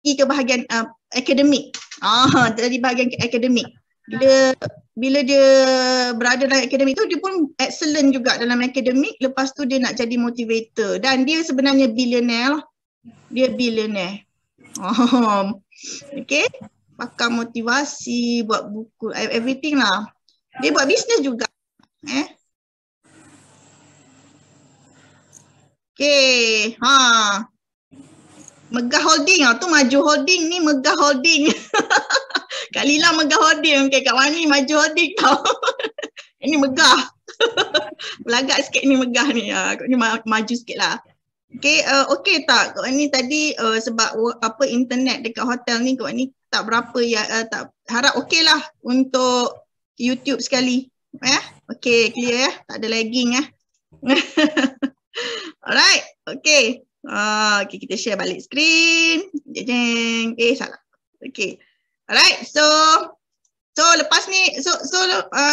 ke bahagian akademik. Dari bahagian akademik. Bila dia berada dalam akademik tu, dia pun excellent juga dalam akademik. Lepas tu dia nak jadi motivator. Dan dia sebenarnya billionaire lah. Dia billionaire. Okay. Pakar motivasi, buat buku, everything lah. Dia buat bisnes juga. Okay. Megah Holding tu Maju Holding, ni Megah Holding. Kak Lila Megah Holding, okay, Kak Wani Maju Holding tau. Ini Megah. Belagak sikit ni Megah ni. Ni maju sikit lah. Okay, okay tak? Kak Wani tadi sebab apa internet dekat hotel ni, Kak Wani tak berapa ya, tak harap okay lah untuk YouTube sekali. Okay, clear ya? Tak ada lagging ya? Alright, okay. Okay, kita share balik screen. Jeng. Salah. Okay. Alright, so lepas ni, so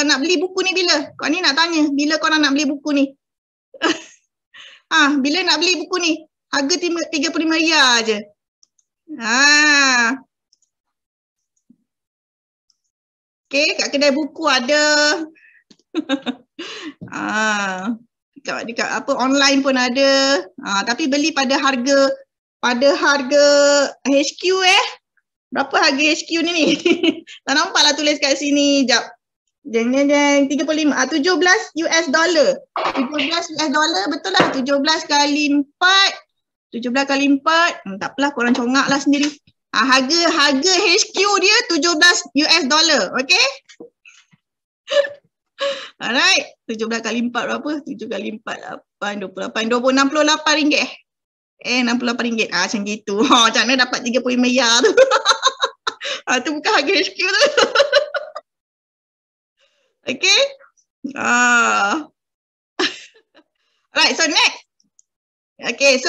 nak beli buku ni bila? Kau ni nak tanya, bila korang nak beli buku ni? Bila nak beli buku ni? Harga RM35 je. Okay, kat kedai buku ada. Dekat apa online pun ada. Tapi beli pada harga HQ Berapa harga HQ ni? Tak nampak lah tulis kat sini. Jap. Jeng 35 $17 US. 17 US dollar, betul lah. 17 kali 4. 17 kali 4. Tak apalah, korang congak lah sendiri. Harga HQ dia 17 US dollar. Okay? Alright. 17 kali 4 berapa? 7 kali 4, 8, 28, 68 ringgit. RM68. Macam gitu. Macam mana dapat RM35 tu? Tu bukan harga HQ tu. Okay. Alright, so next. Okay, so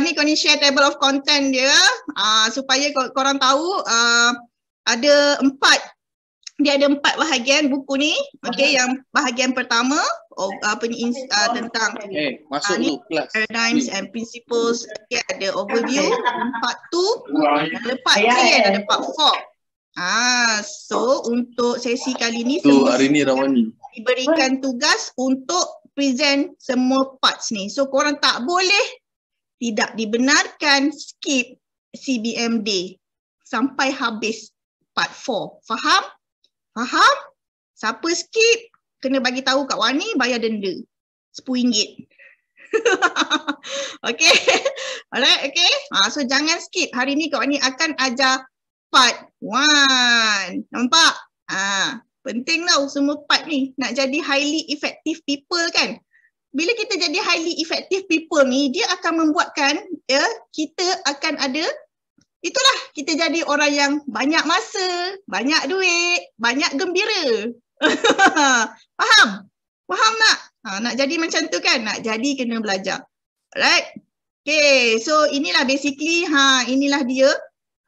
ni kau ni share table of content dia. Supaya korang tahu ada 4. Dia ada 4 bahagian buku ni. Okay, yang bahagian pertama tentang masuk dulu kelas. Paradigms and principles. Okay, ada overview. Part 2. Ada part 3 dan ada part 4. So untuk sesi kali ni hari ni Rawani diberikan tugas untuk present semua parts ni. So korang tak boleh, tidak dibenarkan skip CBMD sampai habis part 4. Faham? Faham? Siapa skip kena bagi tahu kat Wani, bayar denda RM10. Okay. Alright, okay. So jangan skip. Hari ni Kak Wani akan ajar part 1. Nampak? Penting tau semua part ni. Nak jadi highly effective people kan. Bila kita jadi highly effective people ni, dia akan membuatkan kita akan ada, itulah kita jadi orang yang banyak masa, banyak duit, banyak gembira. Faham? Faham tak? Nak jadi macam tu kan? Nak jadi kena belajar. Alright? Okay, so inilah basically, inilah dia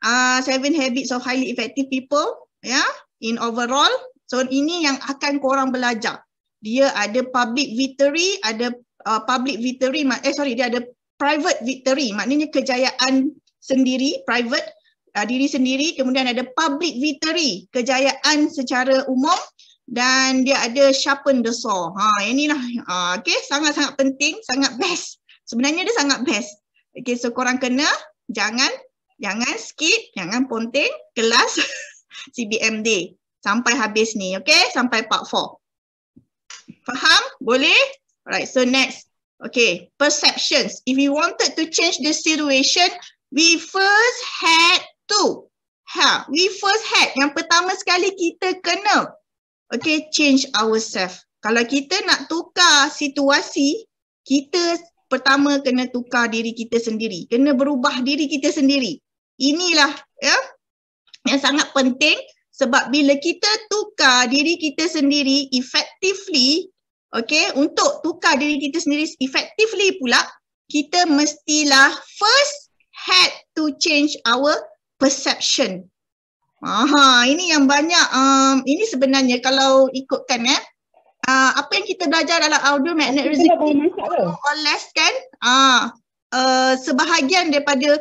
7 habits of highly effective people, in overall. So ini yang akan korang belajar. Dia ada public victory, ada public victory, dia ada private victory, maknanya kejayaan sendiri, private, diri sendiri. Kemudian ada public victory, kejayaan secara umum. Dan dia ada sharpen the saw. Inilah. Okay, sangat-sangat penting, sangat best. Sebenarnya dia sangat best. Okay, so korang kena jangan skip, jangan ponteng kelas CBMD sampai habis ni. Okay, sampai part 4. Faham? Boleh? Alright, so next. Okay, perceptions. If we wanted to change the situation, we first had to. Yang pertama sekali kita kena change ourselves. Kalau kita nak tukar situasi, kita pertama kena tukar diri kita sendiri. Kena berubah diri kita sendiri. Inilah yang sangat penting, sebab bila kita tukar diri kita sendiri effectively, untuk tukar diri kita sendiri effectively pula, kita mestilah first had to change our perception. Ini yang banyak, ini sebenarnya kalau ikutkan apa yang kita belajar dalam audio magnetism or less kan, sebahagian daripada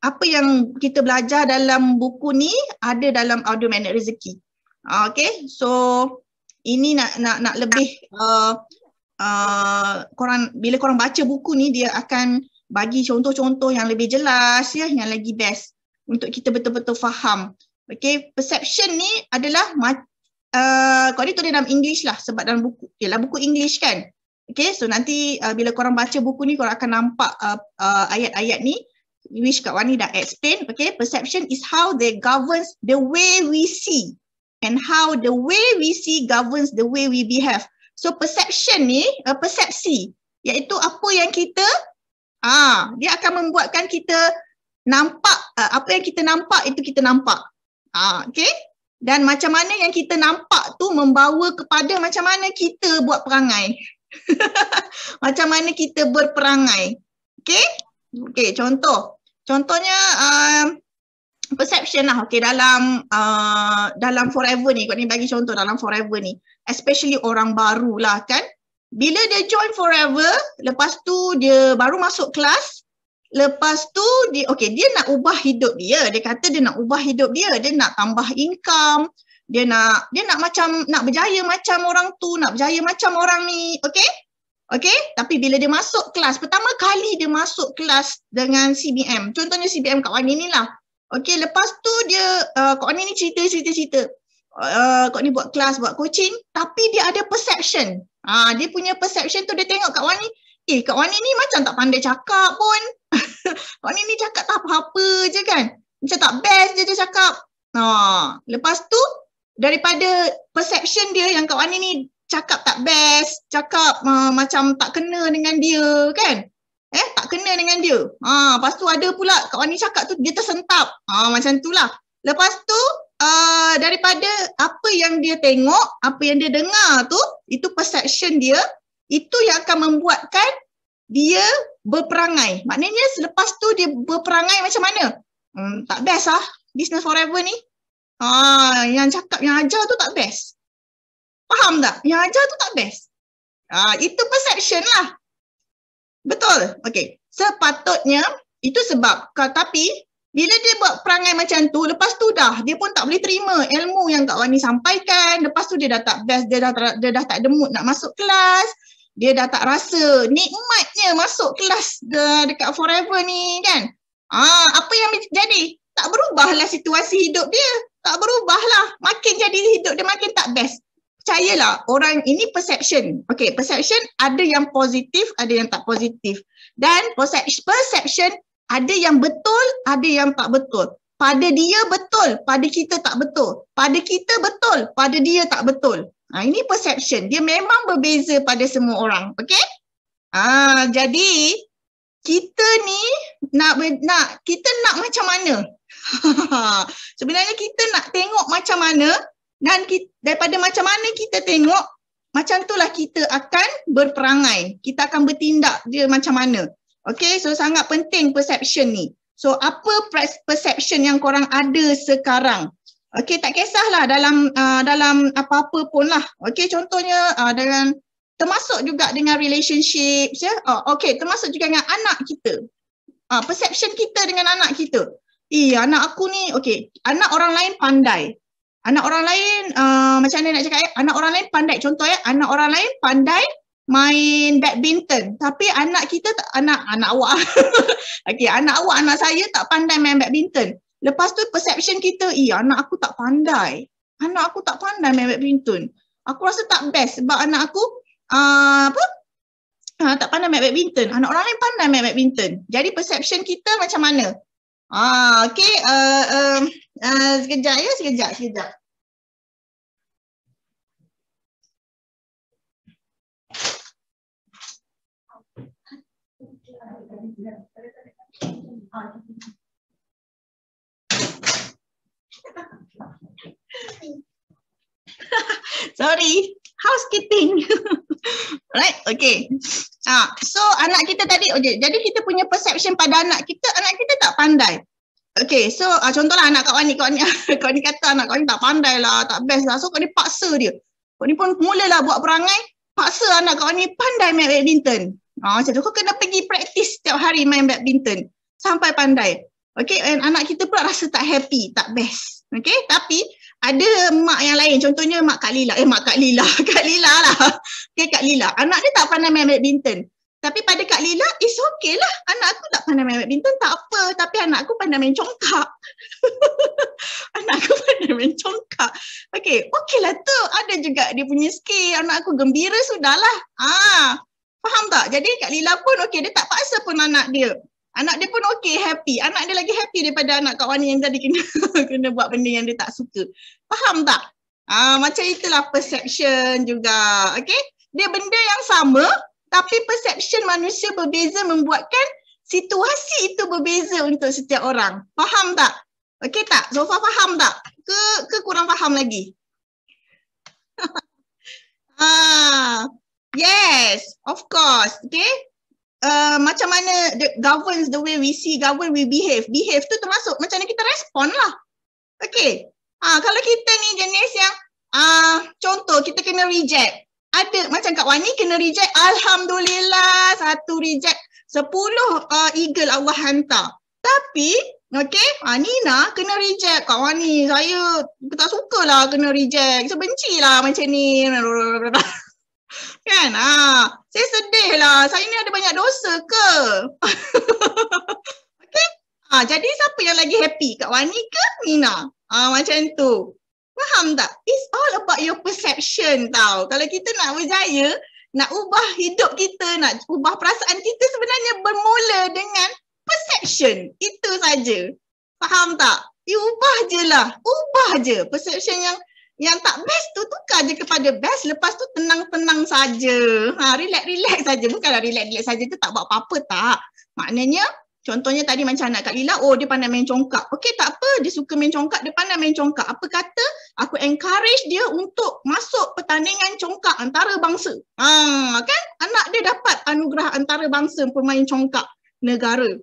apa yang kita belajar dalam buku ni ada dalam Audio Magnet Rezeki. Okay, so ini nak lebih korang, bila korang baca buku ni dia akan bagi contoh-contoh yang lebih jelas ya, yang lagi best untuk kita betul-betul faham. Okay, perception ni adalah kau ni tulis dalam English lah sebab dalam buku, ialah buku English kan. Okay, so nanti bila korang baca buku ni korang akan nampak ayat-ayat ni which Kak Wani dah explain. Okay, perception is how they governs the way we see and how the way we see governs the way we behave. So perception ni, persepsi, iaitu apa yang kita, dia akan membuatkan kita nampak, apa yang kita nampak itu kita nampak. Okay? Dan macam mana yang kita nampak tu membawa kepada macam mana kita buat perangai. Macam mana kita berperangai. Okay? Okay, contohnya perception lah. Okay, dalam Forever ni, kau ni bagi contoh dalam Forever ni. Especially orang baru lah kan. Bila dia join Forever, lepas tu dia baru masuk kelas, lepas tu dia nak ubah hidup dia. Dia kata dia nak ubah hidup dia, dia nak tambah income, dia nak macam nak berjaya macam orang tu, nak berjaya macam orang ni. Okay, tapi bila dia masuk kelas, pertama kali dia masuk kelas dengan CBM. Contohnya CBM Kak Wani ni lah. Okay, lepas tu dia Kak Wani ni cerita. Kak ni buat kelas, buat coaching, tapi dia ada perception. Dia punya perception tu dia tengok Kak Wani, Kak Wani ni macam tak pandai cakap pun. Kak Wani ni cakap tak apa-apa je kan. Macam tak best je dia cakap. Lepas tu daripada perception dia yang Kak Wani ni cakap tak best, cakap macam tak kena dengan dia kan. Tak kena dengan dia. Lepas tu ada pula Kak Wani cakap tu dia tersentap. Macam tu lah. Lepas tu daripada apa yang dia tengok, apa yang dia dengar tu, itu perception dia, itu yang akan membuatkan dia berperangai. Maknanya selepas tu dia berperangai macam mana? Tak best lah Business Forever ni. Yang cakap, yang ajar tu tak best. Faham tak? Yang ajar tu tak best. Itu perception lah. Betul? Okay. Sepatutnya, itu sebab, tapi bila dia buat perangai macam tu, lepas tu dia pun tak boleh terima ilmu yang Kak Wani sampaikan. Lepas tu dia dah tak best, dia dah tak ada mood nak masuk kelas. Dia dah tak rasa nikmatnya masuk kelas dekat Forever ni kan. Apa yang jadi? Tak berubahlah situasi hidup dia. Tak berubahlah. Makin jadi hidup dia makin tak best. Percayalah, orang ini perception. Okay, perception ada yang positif, ada yang tak positif. Dan perception ada yang betul, ada yang tak betul. Pada dia betul, pada kita tak betul. Pada kita betul, pada dia tak betul. Ini perception. Dia memang berbeza pada semua orang. Okay? Jadi, kita ni kita nak macam mana? Sebenarnya kita nak tengok macam mana, dan daripada macam mana kita tengok, macam itulah kita akan berperangai. Kita akan bertindak dia macam mana. Okay, so sangat penting perception ni. So apa perception yang korang ada sekarang? Okay, tak kisahlah dalam apa-apa pun lah. Okay, contohnya termasuk juga dengan relationships ya. Okay, termasuk juga dengan anak kita. Perception kita dengan anak kita. Anak aku ni, okay, anak orang lain pandai. Anak orang lain, macam mana nak cakap ya? Anak orang lain pandai. Contoh ya, anak orang lain pandai main badminton, tapi anak kita anak awak okay, anak awak, anak saya tak pandai main badminton. Lepas tu perception kita, anak aku tak pandai main badminton. Aku rasa tak best sebab anak aku tak pandai main badminton. Anak orang lain pandai main badminton. Jadi perception kita macam mana? Okay, sekejap. Sorry, housekeeping. Right, okay. So anak kita tadi, okay, jadi kita punya perception pada anak kita tak pandai. Okay, so contohlah anak Kak Wani kata anak Kak Wani tak pandai lah, tak best lah. So Kak Wani paksa dia. Kak Wani pun mulalah buat perangai, paksa anak Kak Wani pandai main badminton. Macam tu, kau kena pergi praktis setiap hari main badminton sampai pandai. Okay, and anak kita pula rasa tak happy, tak best. Okay, tapi ada mak yang lain, contohnya mak Kak Lila. Mak Kak Lila, Kak Lila lah. Okay, Kak Lila, anak dia tak pandai main badminton. Tapi pada Kak Lila, it's okay lah. Anak aku tak pandai main badminton, tak apa. Tapi anak aku pandai main congkak. Anak aku pandai main congkak. Okay, okay lah tu. Ada juga dia punya skill. Anak aku gembira sudahlah. Faham tak? Jadi Kak Lila pun okay, dia tak paksa pun anak dia. Anak dia pun okay, happy. Anak dia lagi happy daripada anak Kak Wani yang tadi kena buat benda yang dia tak suka. Faham tak? Macam itulah perception juga. Okay? Dia benda yang sama, tapi perception manusia berbeza membuatkan situasi itu berbeza untuk setiap orang. Faham tak? Okay tak? Zofa faham tak? Ke kurang faham lagi? Yes, of course. Okay? Macam mana governs the way we see, govern we behave. Behave tu termasuk macam mana kita respon lah. Okay. Kalau kita ni jenis yang contoh kita kena reject. Ada macam Kak Wani kena reject. Alhamdulillah 1 reject 10 eagle Allah hantar. Tapi okay, Nina kena reject. Kak Wani saya tak suka lah kena reject. Saya benci lah macam ni. Kan? Saya sedih lah. Saya ni ada banyak dosa ke? Okay? Jadi siapa yang lagi happy? Kak Wani ke Nina? Macam tu. Faham tak? It's all about your perception tau. Kalau kita nak berjaya, nak ubah hidup kita, nak ubah perasaan kita sebenarnya bermula dengan perception. Itu saja. Faham tak? Ubah je lah. Ubah je. Perception yang tak best tu tukar je kepada best, lepas tu tenang-tenang saja. Relax-relax saja. Bukanlah relax-relax saja tu tak buat apa-apa tak. Maknanya contohnya tadi macam anak Kak Lila, dia pandai main congkak. Okey tak apa, dia suka main congkak, dia pandai main congkak. Apa kata aku encourage dia untuk masuk pertandingan congkak antarabangsa. Kan anak dia dapat anugerah antarabangsa pemain congkak negara.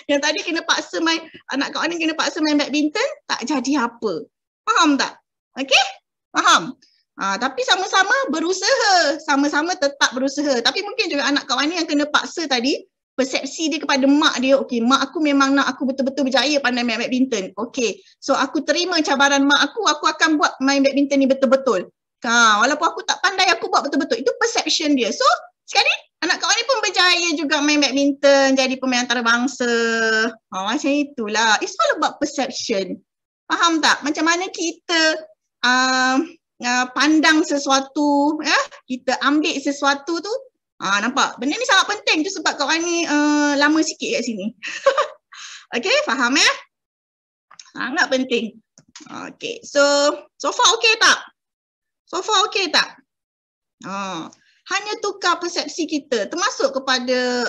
Yang tadi kena paksa main, anak Kak Wani kena paksa main badminton, tak jadi apa. Faham tak? Okey? Faham? Tapi sama-sama berusaha. Sama-sama tetap berusaha. Tapi mungkin juga anak Kak Wani yang kena paksa tadi, persepsi dia kepada mak dia, okey, mak aku memang nak aku betul-betul berjaya pandai main badminton. Okey, so aku terima cabaran mak aku akan buat main badminton ni betul-betul. Walaupun aku tak pandai, aku buat betul-betul. Itu perception dia. So, sekali anak Kak Wani pun berjaya juga main badminton, jadi pemain antarabangsa. Macam itulah. It's all about perception. Faham tak? Macam mana kita pandang sesuatu, kita ambil sesuatu tu. Nampak? Benda ni sangat penting tu sebab Kak Wani lama sikit kat sini. Okay, faham ya? Sangat penting. Okay, so far okay tak? So far okay tak? Hanya tukar persepsi kita, termasuk kepada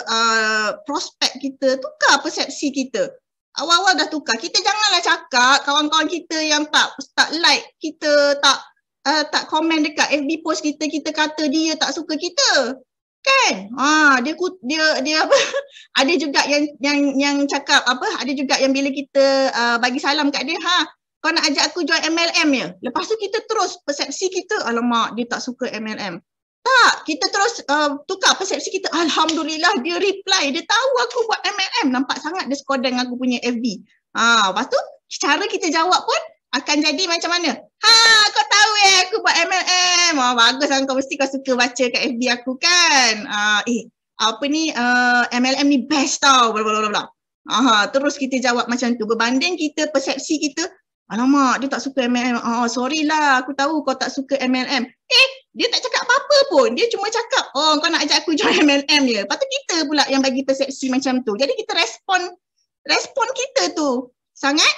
prospek kita, tukar persepsi kita. Awal-awal dah tukar. Kita janganlah cakap kawan-kawan kita yang tak like kita, tak komen dekat FB post kita, kita kata dia tak suka kita. Kan? Dia apa? Ada juga yang cakap apa? Ada juga yang bila kita bagi salam kat dia, kau nak ajak aku join MLM ya? Lepas tu kita terus persepsi kita, alamak dia tak suka MLM. Tak, kita terus tukar persepsi kita. Alhamdulillah dia reply, dia tahu aku buat MLM. Nampak sangat dia score dengan aku punya FB. Lepas tu cara kita jawab pun akan jadi macam mana? Kau tahu aku buat MLM. Bagus lah, kau mesti kau suka baca kat FB aku kan. MLM ni best tau. Blablabla. Terus kita jawab macam tu. Berbanding kita persepsi kita, alamak dia tak suka MLM. Sorry lah, aku tahu kau tak suka MLM. Dia tak cakap apa-apa pun. Dia cuma cakap, kau nak ajak aku join MLM je. Lepas tu kita pula yang bagi persepsi macam tu. Jadi kita respon kita tu sangat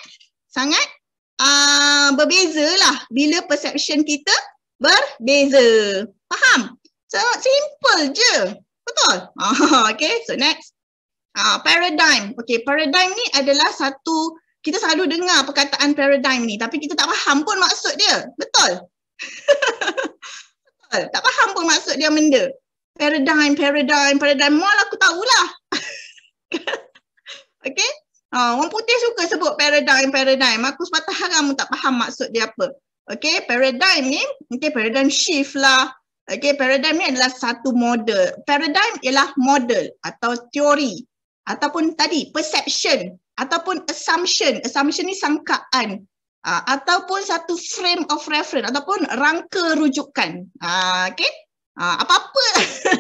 berbeza lah bila perception kita berbeza. Faham? So simple je. Betul? Okay, so next. Paradigm. Okay, paradigm ni adalah satu, kita selalu dengar perkataan paradigm ni tapi kita tak faham pun maksud dia. Betul? Tak faham pun maksud dia benda. Paradigm mal aku tahulah. Okay? Orang putih suka sebut paradigm. Aku sepatah haram tak faham maksud dia apa. Okay, paradigm ni, okay, paradigm shift lah. Okay, paradigm ni adalah satu model. Paradigm ialah model atau teori ataupun tadi perception. ataupun assumption. Assumption ni sangkaan. Ataupun satu frame of reference ataupun rangka rujukan. Okay? Apa-apa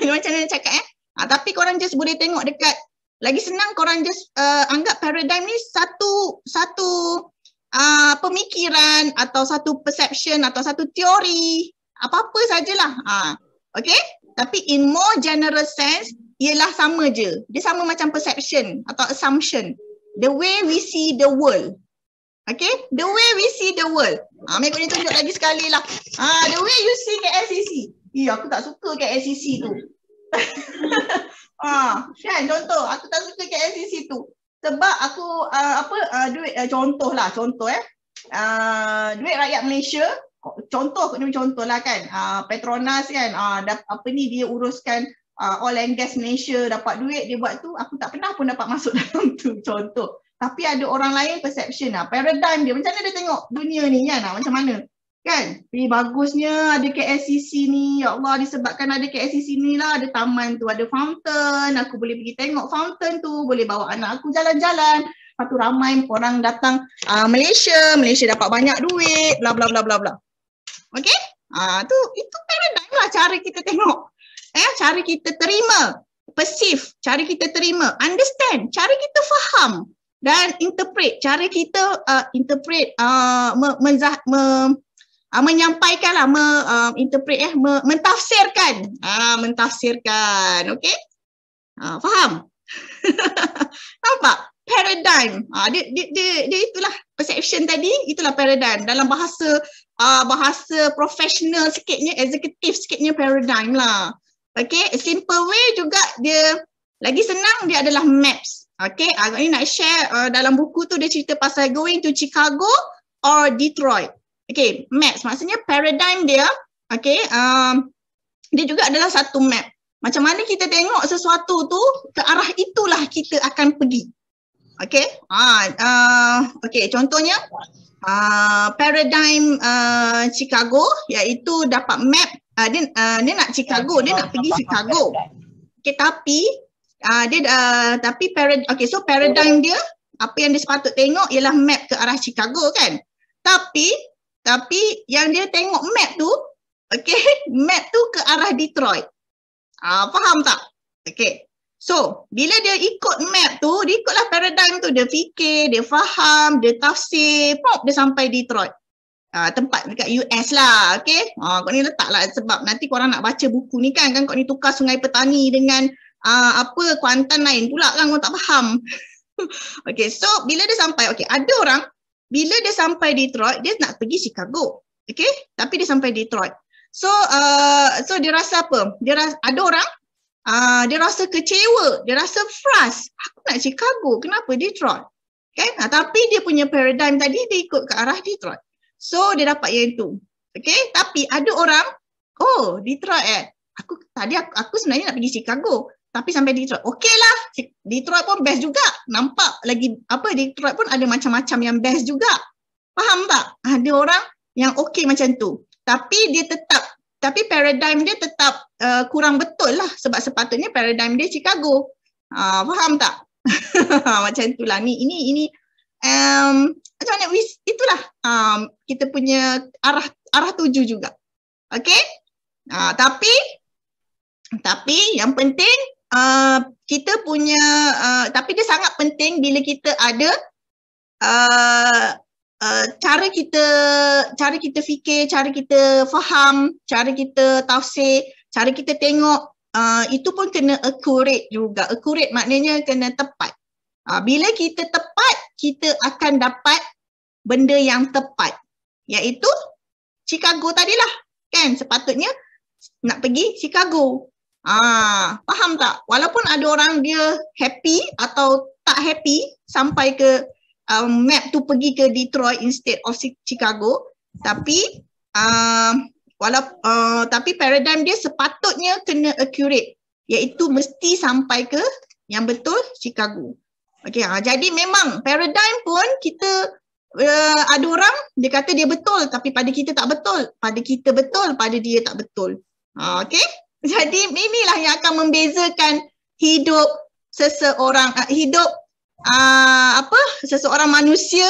macam mana cakap tapi korang just boleh tengok dekat, lagi senang korang just anggap paradigm ni satu pemikiran atau satu perception atau satu teori, apa-apa sajalah. Okay? Tapi in more general sense, ialah sama je. Dia sama macam perception atau assumption. The way we see the world. Okay? The way we see the world. Mari kau tunjuk lagi sekali lah. The way you see KLCC. Aku tak suka KLCC tu. Kan contoh, aku tak suka KLCC tu. Sebab aku duit contoh duit rakyat Malaysia, contoh lah kan, Petronas kan, dia uruskan oil and gas Malaysia, dapat duit dia buat tu, aku tak pernah pun dapat masuk dalam tu, contoh. Tapi ada orang lain perception paradigm dia, macam mana dia tengok dunia ni kan, macam mana kan. Bagusnya ada KLCC ni, ya Allah, disebabkan ada KLCC ni lah, ada taman tu, ada fountain, aku boleh pergi tengok fountain tu, boleh bawa anak aku jalan-jalan. Lepas tu ramai orang datang Malaysia dapat banyak duit, bla bla bla bla bla. Okay? Itu paradigm lah, cara kita tengok. Cara kita terima, perceive, cara kita terima, understand, cara kita faham dan interpret, cara kita menyampaikan lah, mentafsirkan. Mentafsirkan, okay? Faham? Nampak? Paradigm. Dia itulah perception tadi, itulah paradigm. Dalam bahasa profesional sikitnya, eksekutif sikitnya paradigm lah. Okay, a simple way juga dia, lagi senang dia adalah maps. Okay, agak ni nak share dalam buku tu dia cerita pasal going to Chicago or Detroit. Okay, maps maksudnya paradigm dia, okay, dia juga adalah satu map. Macam mana kita tengok sesuatu tu, ke arah itulah kita akan pergi. Okay, okay, contohnya paradigm Chicago, iaitu dapat map, dia nak Chicago, dia nak pergi Chicago. Okay, so paradigm dia, apa yang dia sepatut tengok ialah map ke arah Chicago kan. Tapi yang dia tengok map tu, okay, map tu ke arah Detroit. Faham tak? Okay. So, bila dia ikut map tu, dia ikutlah paradigm tu. Dia fikir, dia faham, dia tafsir, dia sampai Detroit. Tempat dekat US lah, okay. Kau ni letaklah sebab nanti korang nak baca buku ni kan kau ni tukar Sungai Petani dengan Kuantan lain pula kan, kau tak faham. Okay, so bila dia sampai, okay, ada orang bila dia sampai Detroit, dia nak pergi Chicago. Okay, tapi dia sampai Detroit. So dia rasa apa? Ada orang dia rasa kecewa, dia rasa frust. Aku nak Chicago, kenapa Detroit? Okay, tapi dia punya paradigm tadi dia ikut ke arah Detroit. So dia dapat yang itu. Okay, tapi ada orang, Detroit Aku sebenarnya nak pergi Chicago, tapi sampai Detroit. Okey lah, Detroit pun best juga. Nampak lagi Detroit pun ada macam-macam yang best juga. Faham tak? Ada orang yang okey macam tu. Tapi paradigm dia tetap kurang betul lah, sebab sepatutnya paradigm dia Chicago. Faham tak? Macam itulah. Ini macam mana itulah kita punya arah tuju juga. Okey? Tapi yang penting kita punya tapi dia sangat penting bila kita ada cara kita fikir, cara kita faham, cara kita tafsir, cara kita tengok, itu pun kena accurate juga. Accurate maknanya kena tepat. Bila kita tepat, kita akan dapat benda yang tepat, iaitu Chicago tadilah kan, sepatutnya nak pergi Chicago. Faham tak? Walaupun ada orang dia happy atau tak happy sampai ke map tu pergi ke Detroit instead of Chicago, tapi tapi paradigm dia sepatutnya kena accurate, iaitu mesti sampai ke yang betul Chicago. Okey, jadi memang paradigm pun kita ada orang dia kata dia betul, tapi pada kita tak betul, pada kita betul, pada dia tak betul. Okey, jadi inilah yang akan membezakan hidup seseorang, hidup seseorang manusia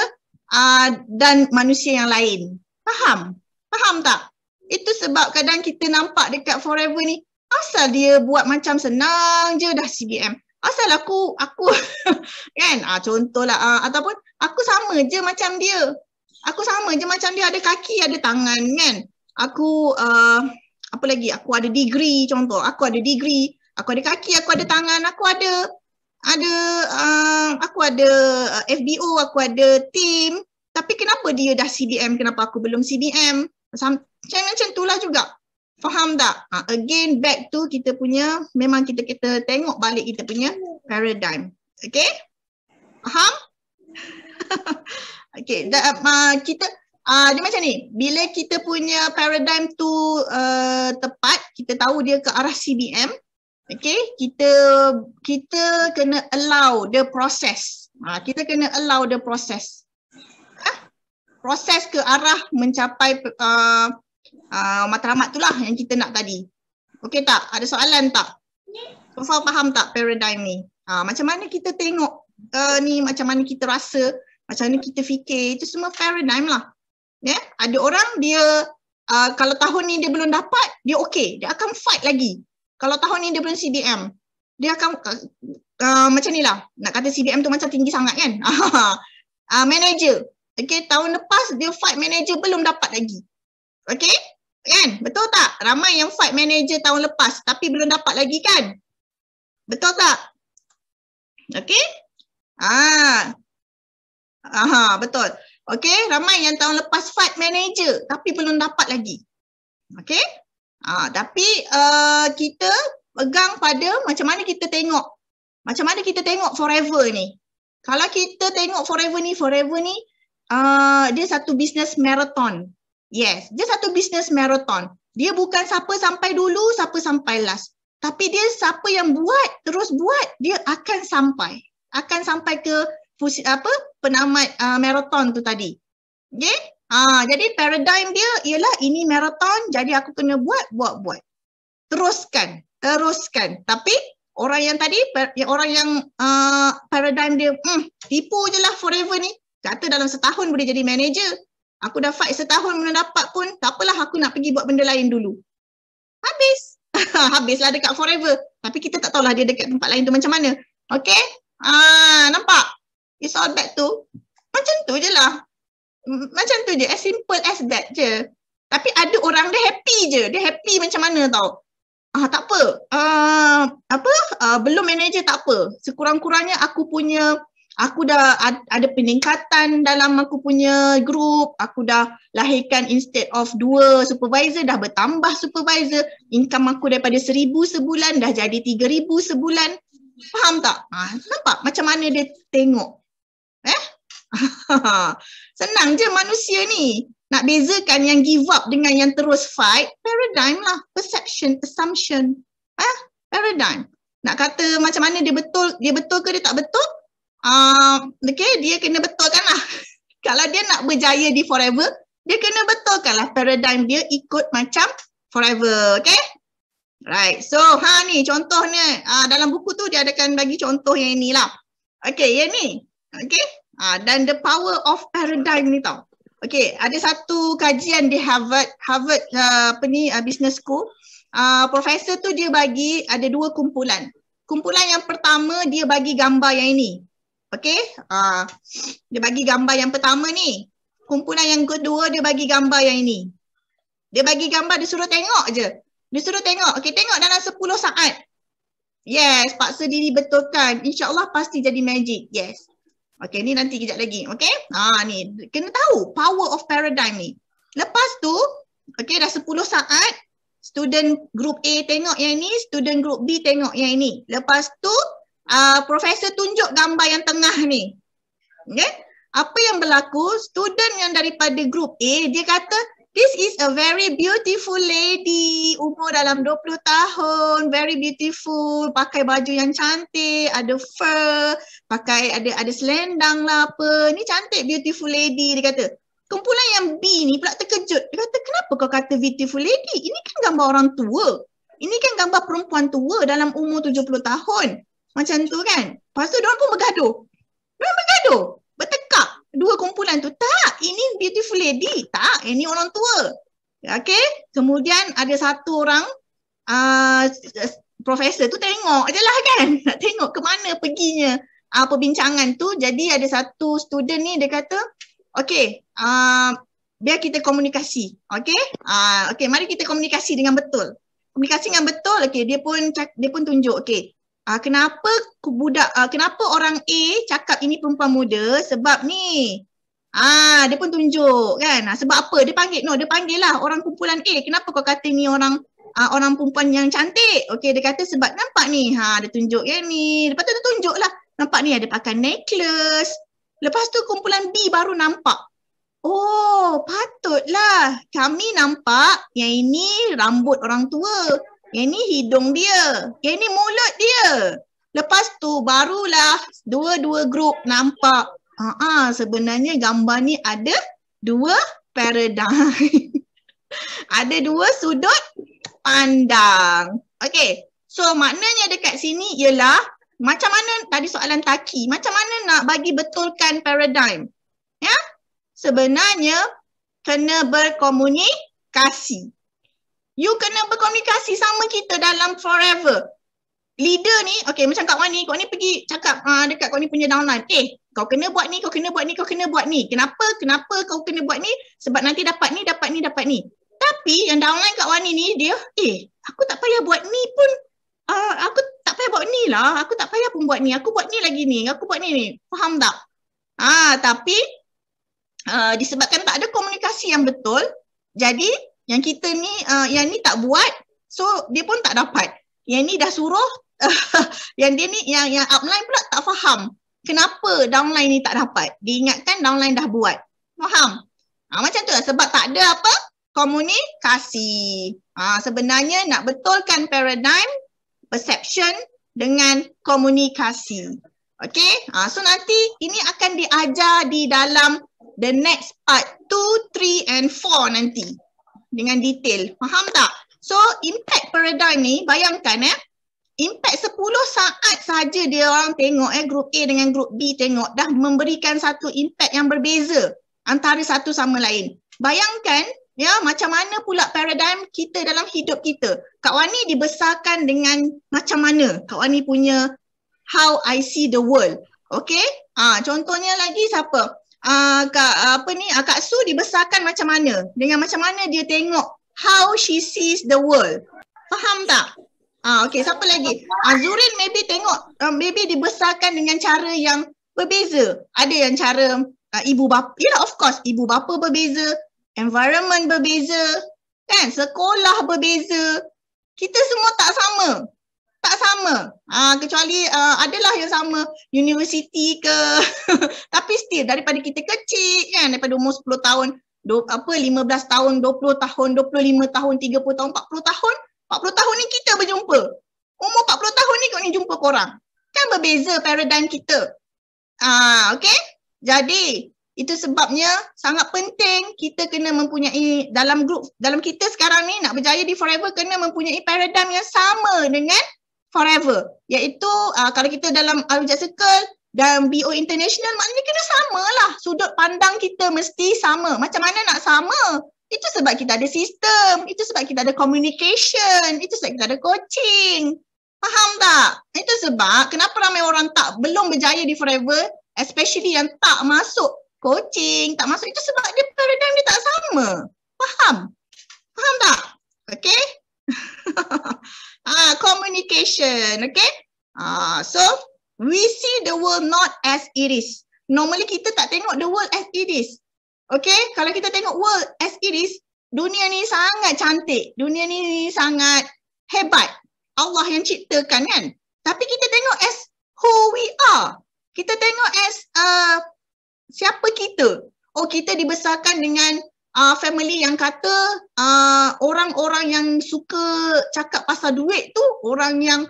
dan manusia yang lain. Faham? Faham tak? Itu sebab kadang kita nampak dekat Forever ni, asal dia buat macam senang je dah CBM. Asal aku kan, contohlah, ataupun aku sama je macam dia. Aku sama je macam dia, ada kaki, ada tangan kan. Aku, apa lagi, aku ada degree contoh, aku ada degree, aku ada kaki, aku ada tangan, aku ada FBO, aku ada team. Tapi kenapa dia dah CBM, kenapa aku belum CBM? Macam itulah juga. Faham tak? Again, back to kita punya, memang kita tengok balik kita punya paradigm. Okay? Faham? Okay, kita dia macam ni, bila kita punya paradigm tu tepat, kita tahu dia ke arah CBM, okay, kita kena allow the process. Kita kena allow the process. Proses ke arah mencapai matlamat tu lah yang kita nak tadi. Okay tak? Ada soalan tak? So far faham tak paradigm ni? Macam mana kita tengok ni, macam mana kita rasa, macam mana kita fikir, itu semua paradigm lah. Yeah? Ada orang dia kalau tahun ni dia belum dapat, dia okay, dia akan fight lagi. Kalau tahun ni dia belum CBM, dia akan macam ni lah. Nak kata CBM tu macam tinggi sangat kan. Manager, okay, tahun lepas dia fight manager belum dapat lagi. Okay, kan? Betul tak? Ramai yang fight manager tahun lepas tapi belum dapat lagi kan? Betul tak? Okay? Betul. Okay, ramai yang tahun lepas fight manager tapi belum dapat lagi. Okay? Tapi kita pegang pada macam mana kita tengok. Macam mana kita tengok Forever ni. Kalau kita tengok Forever ni dia satu business marathon. Yes, dia satu business marathon. Dia bukan siapa sampai dulu, siapa sampai last. Tapi dia siapa yang buat, terus buat, dia akan sampai. Akan sampai ke penamat marathon tu tadi. Okay? Jadi paradigm dia ialah ini marathon, jadi aku kena buat. Teruskan. Tapi orang yang tadi, orang yang paradigm dia, tipu je lah Forever ni. Kata dalam setahun boleh jadi manager. Aku dah fight setahun belum dapat pun, tak apalah, aku nak pergi buat benda lain dulu. Habis. Habislah dekat Forever. Tapi kita tak tahulah dia dekat tempat lain tu macam mana. Okay? Nampak? It's all back to macam tu je lah. Macam tu je. As simple as that je. Tapi ada orang dia happy je. Dia happy macam mana tau. Tak apa. Belum manager tak apa. Sekurang-kurangnya aku dah ada peningkatan dalam aku punya group. Aku dah lahirkan instead of 2 supervisor, dah bertambah supervisor. Income aku daripada 1,000 sebulan dah jadi 3,000 sebulan. Faham tak? Nampak macam mana dia tengok? Senang je manusia ni. Nak bezakan yang give up dengan yang terus fight, paradigm lah. Perception, assumption. Paradigm. Nak kata macam mana dia betul ke dia tak betul? Okay, dia kena betulkan lah. Kalau dia nak berjaya di Forever, dia kena betulkan lah paradigm dia ikut macam Forever. Okay? Right. So, ni contohnya. Dalam buku tu dia akan bagi contoh yang inilah. Okay, yang ni. Okay? Dan the power of paradigm ni tau. Okay, ada satu kajian di Harvard Business School. Profesor tu dia bagi ada 2 kumpulan. Kumpulan yang pertama dia bagi gambar yang ini. Okay, dia bagi gambar yang pertama ni. Kumpulan yang kedua dia bagi gambar yang ini. Dia bagi gambar, dia suruh tengok je. Dia suruh tengok, okay, tengok dalam 10 saat. Yes, paksa diri betulkan. InsyaAllah pasti jadi magic. Yes. Okay, ni nanti kejap lagi. Okay, ni kena tahu power of paradigm ni. Lepas tu, okay, dah 10 saat. Student group A tengok yang ni, student group B tengok yang ini. Lepas tu, profesor tunjuk gambar yang tengah ni. Okay? Apa yang berlaku, student yang daripada group A, dia kata, this is a very beautiful lady, umur dalam 20 tahun, very beautiful, pakai baju yang cantik, ada fur, pakai ada selendang lah apa, ni cantik beautiful lady, dia kata. Kumpulan yang B ni pula terkejut, dia kata, kenapa kau kata beautiful lady? Ini kan gambar orang tua. Ini kan gambar perempuan tua dalam umur 70 tahun. Macam tu kan. Lepas tu diorang pun bergaduh. Memang bergaduh, bertekak dua kumpulan tu. Tak, ini beautiful lady. Tak, ini orang tua. Okay, kemudian ada satu orang profesor tu tengok je lah kan, nak tengok ke mana perginya perbincangan tu. Jadi ada satu student ni dia kata, okay, biar kita komunikasi. Okay, okay, mari kita komunikasi dengan betul. Komunikasi dengan betul, okay, dia pun tunjuk, okay, kenapa kenapa orang A cakap ini perempuan muda, sebab ni. Dia pun tunjuk kan. Sebab apa? Dia panggil lah orang kumpulan A. Kenapa kau kata ni orang perempuan yang cantik? Okey, dia kata sebab nampak ni. Dia tunjuk yang ni. Lepas tu dia tunjuk lah. Nampak ni ada pakai necklace. Lepas tu kumpulan B baru nampak. Oh, patutlah. Kami nampak yang ini rambut orang tua. Yang ni hidung dia. Yang ni mulut dia. Lepas tu barulah dua-dua grup nampak. Sebenarnya gambar ni ada dua paradigm. Ada dua sudut pandang. Okay, so maknanya dekat sini ialah macam mana tadi soalan Taki, macam mana nak bagi betulkan paradigm? Ya, sebenarnya kena berkomunikasi. You kena berkomunikasi sama kita dalam forever. Leader ni, okay, macam Kak Wani pergi cakap dekat Kak Wani punya downline, kau kena buat ni, kau kena buat ni, kau kena buat ni. Kenapa kau kena buat ni? Sebab nanti dapat ni. Tapi yang downline Kak Wani ni, dia, aku tak payah buat ni pun, aku tak payah buat ni lah, aku tak payah pun buat ni, aku buat ni lagi ni, aku buat ni. Faham tak? Tapi disebabkan tak ada komunikasi yang betul, jadi yang kita ni, yang ni tak buat, so dia pun tak dapat. Yang ni dah suruh, yang dia ni, yang upline pula tak faham. Kenapa downline ni tak dapat? Diingatkan downline dah buat. Faham? Macam tu lah, sebab tak ada apa? Komunikasi. Sebenarnya nak betulkan paradigm, perception dengan komunikasi. Okay? So nanti ini akan diajar di dalam the next part 2, 3 and 4 nanti. Dengan detail. Faham tak? So impact paradigm ni, bayangkan impact 10 saat saja dia orang tengok group A dengan group B tengok dah memberikan satu impact yang berbeza antara satu sama lain. Bayangkan ya macam mana pula paradigm kita dalam hidup kita. Kak Wani dibesarkan dengan macam mana? Kak Wani punya how I see the world. Okay? Contohnya lagi siapa? Kak Su dibesarkan macam mana? Dengan macam mana dia tengok how she sees the world. Faham tak? Okay, siapa lagi? Zurin maybe tengok, maybe dibesarkan dengan cara yang berbeza. Ada yang cara ibu bapa, yalah of course, ibu bapa berbeza, environment berbeza, kan? Sekolah berbeza. Kita semua tak sama. Tak sama. Kecuali adalah yang sama universiti ke. Tapi still daripada kita kecil kan, daripada umur 10 tahun, 15 tahun, 20 tahun, 25 tahun, 30 tahun, 40 tahun. 40 tahun ni kita berjumpa. Umur 40 tahun ni kau ni jumpa korang. Kan berbeza paradigm kita. Okay? Jadi, itu sebabnya sangat penting kita kena mempunyai dalam grup, dalam kita sekarang ni nak berjaya di Forever kena mempunyai paradigm yang sama dengan Forever. Iaitu kalau kita dalam Al-Wijat Circle dan BO International maknanya kena sama lah. Sudut pandang kita mesti sama. Macam mana nak sama? Itu sebab kita ada sistem, itu sebab kita ada communication, itu sebab kita ada coaching. Faham tak? Itu sebab kenapa ramai orang belum berjaya di Forever, especially yang tak masuk coaching, tak masuk, itu sebab dia paradigm dia tak sama. Faham? Faham tak? Okay? Communication, okay? So, we see the world not as it is. Normally kita tak tengok the world as it is. Okay, kalau kita tengok world as it is, dunia ni sangat cantik, dunia ni sangat hebat. Allah yang ciptakan kan. Tapi kita tengok as who we are. Kita tengok as siapa kita. Oh, kita dibesarkan dengan family yang kata orang-orang yang suka cakap pasal duit tu orang yang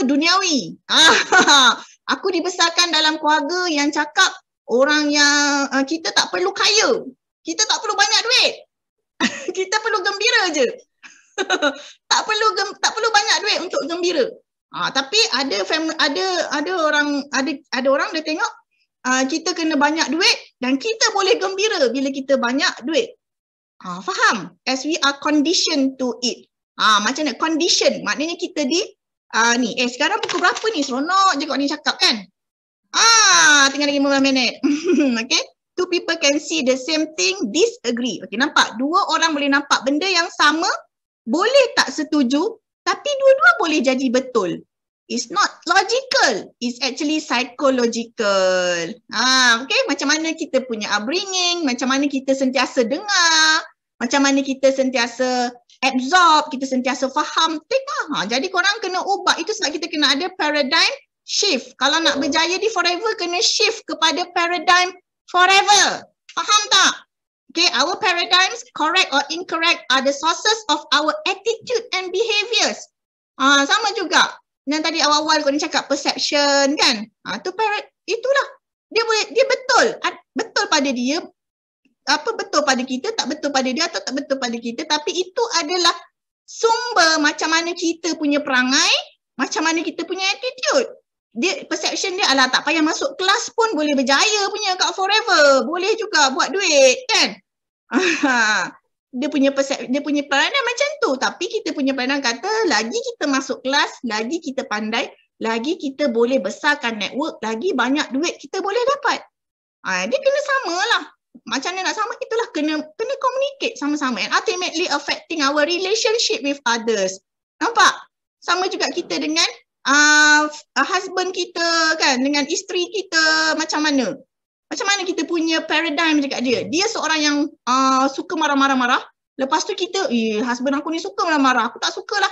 duniawi. Aku dibesarkan dalam keluarga yang cakap orang yang kita tak perlu kaya. Kita tak perlu banyak duit. Kita perlu gembira je. tak perlu banyak duit untuk gembira. Tapi ada orang dia tengok kita kena banyak duit dan kita boleh gembira bila kita banyak duit. Faham? As we are conditioned to it. Macam nak condition, maknanya kita ni. Sekarang pukul berapa ni? Seronok je kau ni cakap kan? Tinggal lagi 15 minit. Okay? Two people can see the same thing, disagree. Okay, nampak? Dua orang boleh nampak benda yang sama, boleh tak setuju, tapi dua-dua boleh jadi betul. It's not logical. It's actually psychological. Okay, macam mana kita punya upbringing, macam mana kita sentiasa dengar, macam mana kita sentiasa absorb, kita sentiasa faham. Tengok. Jadi korang kena ubah. Itu sebab kita kena ada paradigm shift. Kalau nak berjaya di forever, kena shift kepada paradigm forever. Faham tak? Okay, our paradigms, correct or incorrect, are the sources of our attitude and behaviours. Sama juga. Yang tadi awal-awal kau ni cakap perception kan? Itulah. Dia betul. Betul pada dia. Betul pada kita, tak betul pada dia atau tak betul pada kita. Tapi itu adalah sumber macam mana kita punya perangai, macam mana kita punya attitude. Perception dia tak payah masuk kelas pun boleh berjaya punya kat forever. Boleh juga buat duit kan? Dia punya peranan macam tu. Tapi kita punya peranan kata lagi kita masuk kelas, lagi kita pandai, lagi kita boleh besarkan network, lagi banyak duit kita boleh dapat. Dia kena samalah. Macam mana nak sama? Itulah kena communicate sama-sama and ultimately affecting our relationship with others. Nampak? Sama juga kita dengan husband kita kan, dengan isteri kita macam mana? Macam mana kita punya paradigm dekat dia? Dia seorang yang suka marah-marah. Lepas tu kita, husband aku ni suka marah-marah. Aku tak sukalah.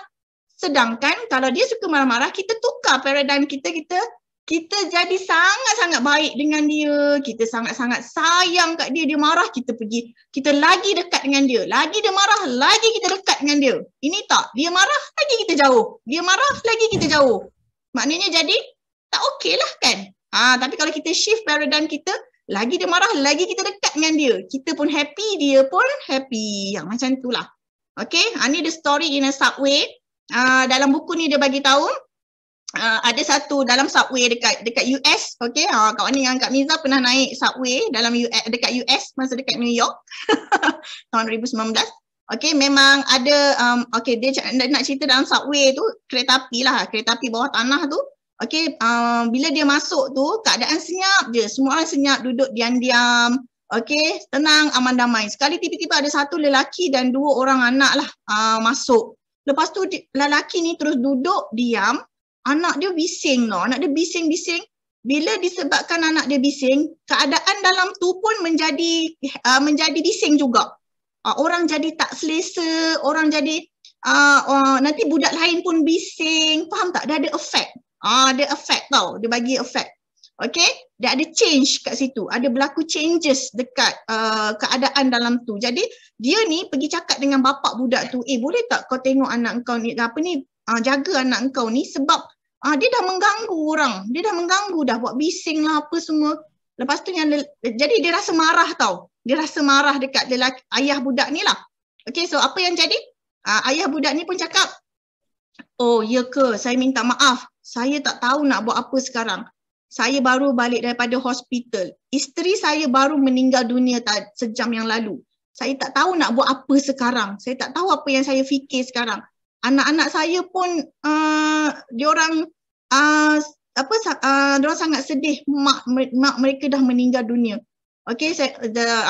Sedangkan kalau dia suka marah-marah, kita tukar paradigm kita jadi sangat-sangat baik dengan dia. Kita sangat-sangat sayang kat dia. Dia marah, kita lagi dekat dengan dia. Lagi dia marah, lagi kita dekat dengan dia. Ini tak, dia marah, lagi kita jauh. Dia marah, lagi kita jauh. Maknanya jadi tak okey lah kan. Tapi kalau kita shift paradigm kita, lagi dia marah, lagi kita dekat dengan dia. Kita pun happy, dia pun happy. Yang macam itulah. Okay, ni the story in a subway. Dalam buku ni dia bagi tahu, ada satu dalam subway dekat US. Okay, kawan ni dengan Kak Miza pernah naik subway dalam dekat US masa dekat New York tahun 2019. Okay, memang ada dia nak cerita dalam subway tu, kereta api bawah tanah tu. Okay, bila dia masuk tu keadaan senyap je, semua orang senyap, duduk diam-diam. Okay, tenang, aman damai. Sekali tiba-tiba ada satu lelaki dan dua orang anak lah masuk. Lepas tu lelaki ni terus duduk diam. Anak dia bising tau. Anak dia bising-bising. Bila disebabkan anak dia bising, keadaan dalam tu pun menjadi bising juga. Orang jadi tak selesa, orang jadi nanti budak lain pun bising. Faham tak? Dia ada effect. Dia effect tau. Dia bagi effect. Okay? Dia ada change kat situ. Ada berlaku changes dekat keadaan dalam tu. Jadi dia ni pergi cakap dengan bapak budak tu, boleh tak kau tengok anak kau ni, jaga anak kau ni sebab dia dah mengganggu orang. Dia dah mengganggu dah, buat bising lah apa semua. Lepas tu jadi dia rasa marah tau. Dia rasa marah dekat ayah budak ni lah. Okay, so apa yang jadi? Ayah budak ni pun cakap, oh ya ke, saya minta maaf. Saya tak tahu nak buat apa sekarang. Saya baru balik daripada hospital. Isteri saya baru meninggal dunia sejam yang lalu. Saya tak tahu nak buat apa sekarang. Saya tak tahu apa yang saya fikir sekarang. Anak-anak saya pun diorang sangat sedih, mak mereka dah meninggal dunia. Okey,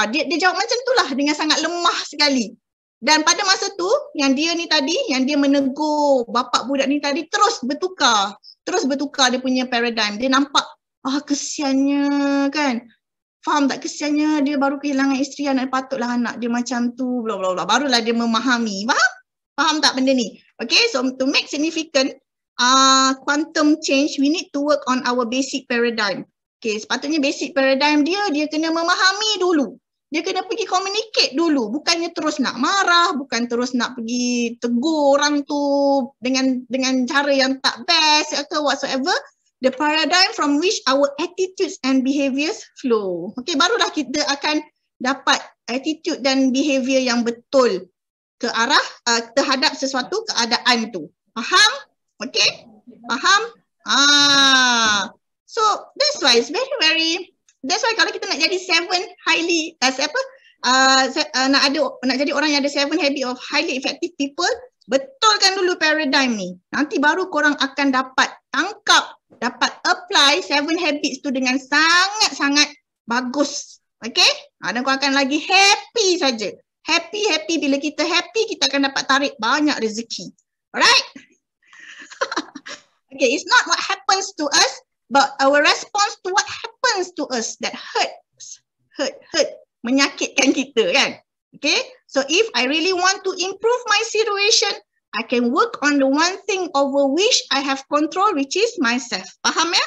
dia jawab macam itulah dengan sangat lemah sekali. Dan pada masa tu yang dia menegur bapak budak ni tadi terus bertukar dia punya paradigm. Dia nampak kesiannya kan. Faham tak, kesiannya dia baru kehilangan isteri, anak patutlah anak dia macam tu, bla bla bla. Barulah dia memahami. Faham tak benda ni? Okay, so to make significant quantum change, we need to work on our basic paradigm. Okay, sepatutnya basic paradigm dia kena memahami dulu. Dia kena pergi communicate dulu. Bukannya terus nak marah, bukan terus nak pergi tegur orang tu dengan cara yang tak best atau whatsoever. The paradigm from which our attitudes and behaviours flow. Okay, barulah kita akan dapat attitude dan behaviour yang betul ke arah terhadap sesuatu keadaan tu. Faham? Okay? Faham? So that's why it's that's why kalau kita nak jadi nak jadi orang yang ada 7 habit of highly effective people, betulkan dulu paradigm ni. Nanti baru korang akan dapat tangkap, dapat apply 7 habits tu dengan sangat-sangat bagus. Okay? Dan korang akan lagi happy saja. Happy. Bila kita happy, kita akan dapat tarik banyak rezeki. Alright? Okay, it's not what happens to us, but our response to what happens to us that hurt, menyakitkan kita kan. Okay, so if I really want to improve my situation, I can work on the one thing over which I have control, which is myself. Faham ya?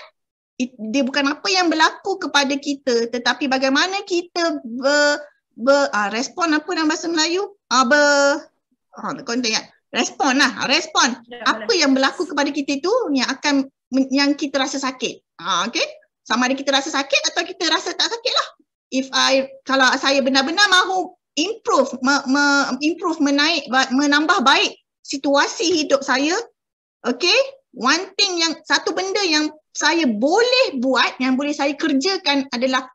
Dia bukan apa yang berlaku kepada kita, tetapi bagaimana kita respon apa dalam bahasa Melayu? Kau ingat? Respon. Apa yang berlaku kepada kita itu yang kita rasa sakit. Okay? Sama ada kita rasa sakit atau kita rasa tak sakit lah. Kalau saya benar-benar mahu improve, menambah baik situasi hidup saya, okay? Satu benda yang saya boleh buat, yang boleh saya kerjakan adalah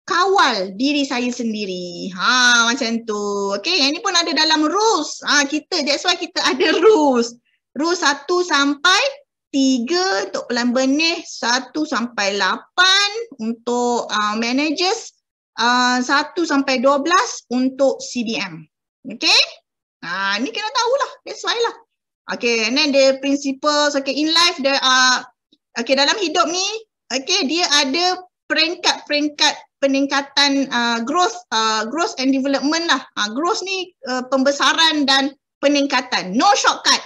kawal diri saya sendiri. Macam tu. Okay, yang ni pun ada dalam rules. That's why kita ada rules. Rules 1 sampai 3 untuk pelan benih, 1 sampai 8 untuk managers, 1 sampai 12 untuk CDM. Okay? Ni kena tahulah. That's why lah. Okay, and then the principles. Okay, in life there are, okay, dalam hidup ni, okay, dia ada peringkat-peringkat peningkatan growth and development lah. Growth ni pembesaran dan peningkatan. No shortcut.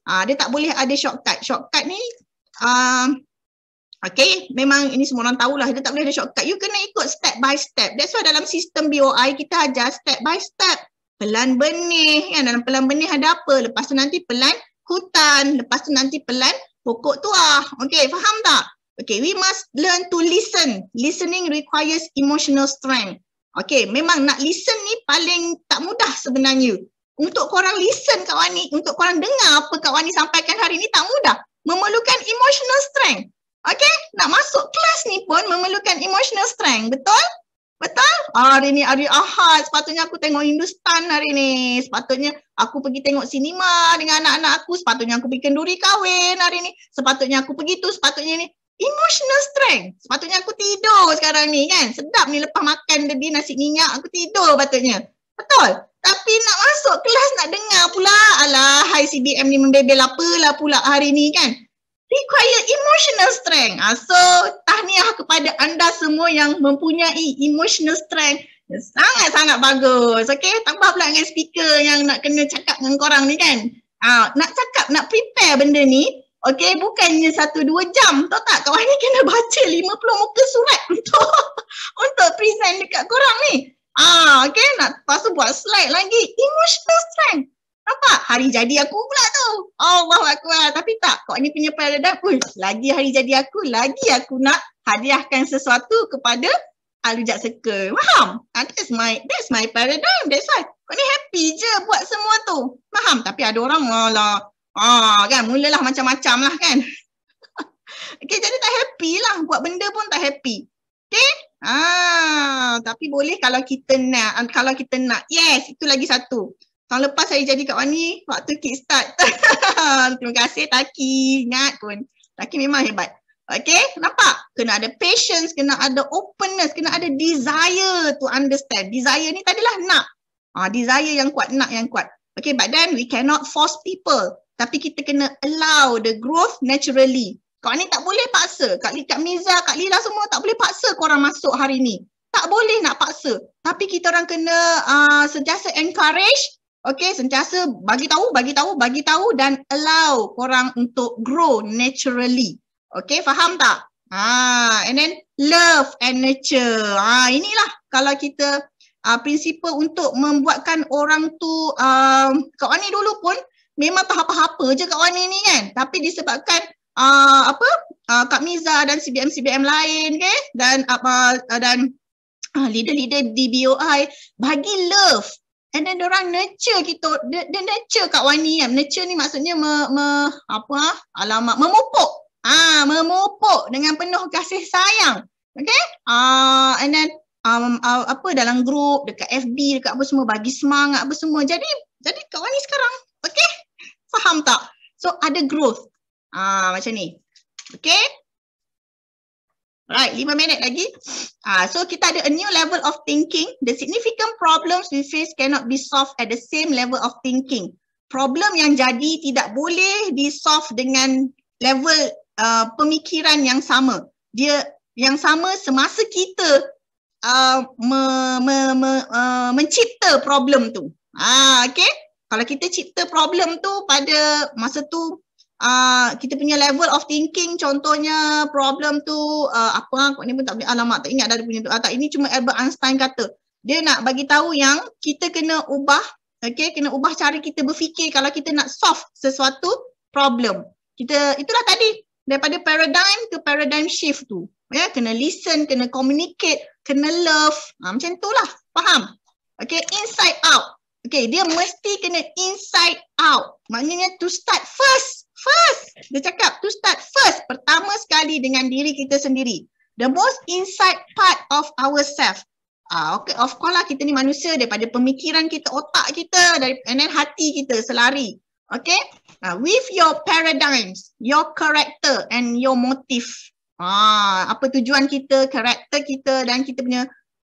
Dia tak boleh ada shortcut. Shortcut ni, okay, memang ini semua orang tahulah. Dia tak boleh ada shortcut. You kena ikut step by step. That's why dalam sistem BOI kita ajar step by step. Pelan benih. Kan? Dalam pelan benih ada apa? Lepas tu nanti pelan hutan. Lepas tu nanti pelan pokok tuah. Okay, faham tak? Okay, we must learn to listen. Listening requires emotional strength. Okay, memang nak listen ni paling tak mudah sebenarnya. Untuk korang listen kat Wani, untuk korang dengar apa Kak Wani sampaikan hari ni tak mudah. Memerlukan emotional strength. Okay, nak masuk kelas ni pun memerlukan emotional strength. Betul? Betul? Hari ni hari Ahad, sepatutnya aku tengok Hindustan hari ni. Sepatutnya aku pergi tengok sinema dengan anak-anak aku. Sepatutnya aku pergi kenduri kahwin hari ni. Sepatutnya aku pergi tu, sepatutnya ni. Emotional strength. Sepatutnya aku tidur sekarang ni kan. Sedap ni lepas makan tadi nasi minyak, aku tidur patutnya. Betul? Tapi nak masuk kelas nak dengar pula, alah hai CBM ni membebel apalah pula hari ni kan. Require emotional strength. So tahniah kepada anda semua yang mempunyai emotional strength. Sangat-sangat bagus. Okay, tambah pula dengan speaker yang nak kena cakap dengan korang ni kan. Nak cakap, nak prepare benda ni. Okay, bukannya 1-2 jam. Tahu tak, kawan ni kena baca 50 muka surat untuk present dekat korang ni. Okay, lepas tu buat slide lagi. Emotional strength. Nampak? Hari jadi aku pula tu. Allahuakbar. Tapi tak, kawan ni punya paradigm. Lagi hari jadi aku, lagi aku nak hadiahkan sesuatu kepada Alujak Circle. Faham? That's my paradigm. That's why. Kau ni happy je buat semua tu. Faham? Tapi ada orang kan mulalah macam-macam lah kan. Okay, jadi tak happy lah. Buat benda pun tak happy. Okay? Tapi boleh kalau kita nak. Yes, itu lagi satu. Tahun lepas saya jadi Kak Wani waktu kickstart. Terima kasih Taki. Ingat pun. Taki memang hebat. Okay, nampak? Kena ada patience, kena ada openness, kena ada desire to understand. Desire ni tadilah nak. Desire yang kuat, nak yang kuat. Okay, but then we cannot force people. Tapi kita kena allow the growth naturally. Kak ni tak boleh paksa. Kak Miza, Kak Lila semua tak boleh paksa korang masuk hari ni. Tak boleh nak paksa. Tapi kita orang kena sentiasa encourage. Okay, sentiasa bagi tahu dan allow korang untuk grow naturally. Okay, faham tak? And then love and nurture. Inilah kalau kita prinsipal untuk membuatkan orang tu, Kak Wani dulu pun memang tak apa-apa je Kak Wani ni kan. Tapi disebabkan Kak Miza dan CBM lain okay? Dan leader-leader di BOI bagi love. And then diorang nurture kita, dia nurture Kak Wani kan. Nurture ni maksudnya memupuk. Memupuk dengan penuh kasih sayang. Okay? And then dalam grup, dekat FB, dekat apa semua, bagi semangat apa semua. Jadi Kak Wani sekarang, okay? Faham tak? So ada growth. Macam ni. Okay? Right, 5 minit lagi. So kita ada a new level of thinking. The significant problems we face cannot be solved at the same level of thinking. Problem yang jadi tidak boleh di-solve dengan level pemikiran yang sama. Dia yang sama semasa kita mencipta problem tu. Okay? Kalau kita cipta problem tu pada masa tu, kita punya level of thinking, contohnya problem tu kau ni pun tak boleh, alamak tak ingat dah dia punya tu. Ini cuma Albert Einstein kata. Dia nak bagi tahu yang kita kena ubah, okay, kena ubah cara kita berfikir kalau kita nak solve sesuatu problem. Itulah tadi, daripada paradigm ke paradigm shift tu. Ya, kena listen, kena communicate, kena love. Macam itulah, faham? Okay, inside out. Okay, dia mesti kena inside out. Maknanya to start first. Dia cakap to start first. Pertama sekali dengan diri kita sendiri. The most inside part of ourselves. Okay, of course lah kita ni manusia, daripada pemikiran kita, otak kita, and then hati kita selari. Okay, with your paradigms, your character and your motive. Apa tujuan kita, karakter kita dan kita punya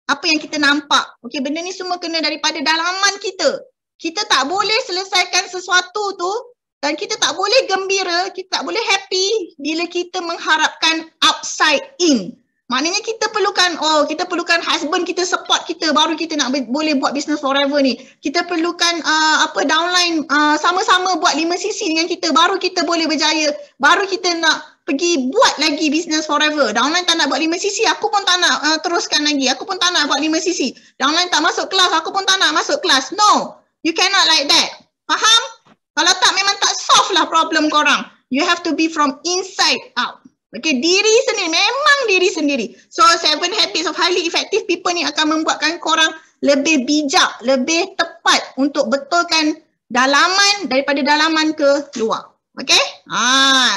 apa yang kita nampak. Okay, benda ni semua kena daripada dalaman kita. Kita tak boleh selesaikan sesuatu tu dan kita tak boleh gembira, kita tak boleh happy bila kita mengharapkan outside in. Maknanya kita perlukan husband kita support kita baru kita nak boleh buat business forever ni. Kita perlukan downline sama-sama buat 5 sisi dengan kita baru kita boleh berjaya. Baru kita nak pergi buat lagi business forever. Downline tak nak buat 5 sisi, aku pun tak nak teruskan lagi. Aku pun tak nak buat 5 sisi. Downline tak masuk kelas, aku pun tak nak masuk kelas. No, you cannot like that. Faham? Kalau tak, memang tak solve lah problem korang. You have to be from inside out. Okay, diri sendiri, memang diri sendiri. So 7 habits of highly effective people ni akan membuatkan korang lebih bijak, lebih tepat untuk betulkan dalaman daripada dalaman ke luar. Okay?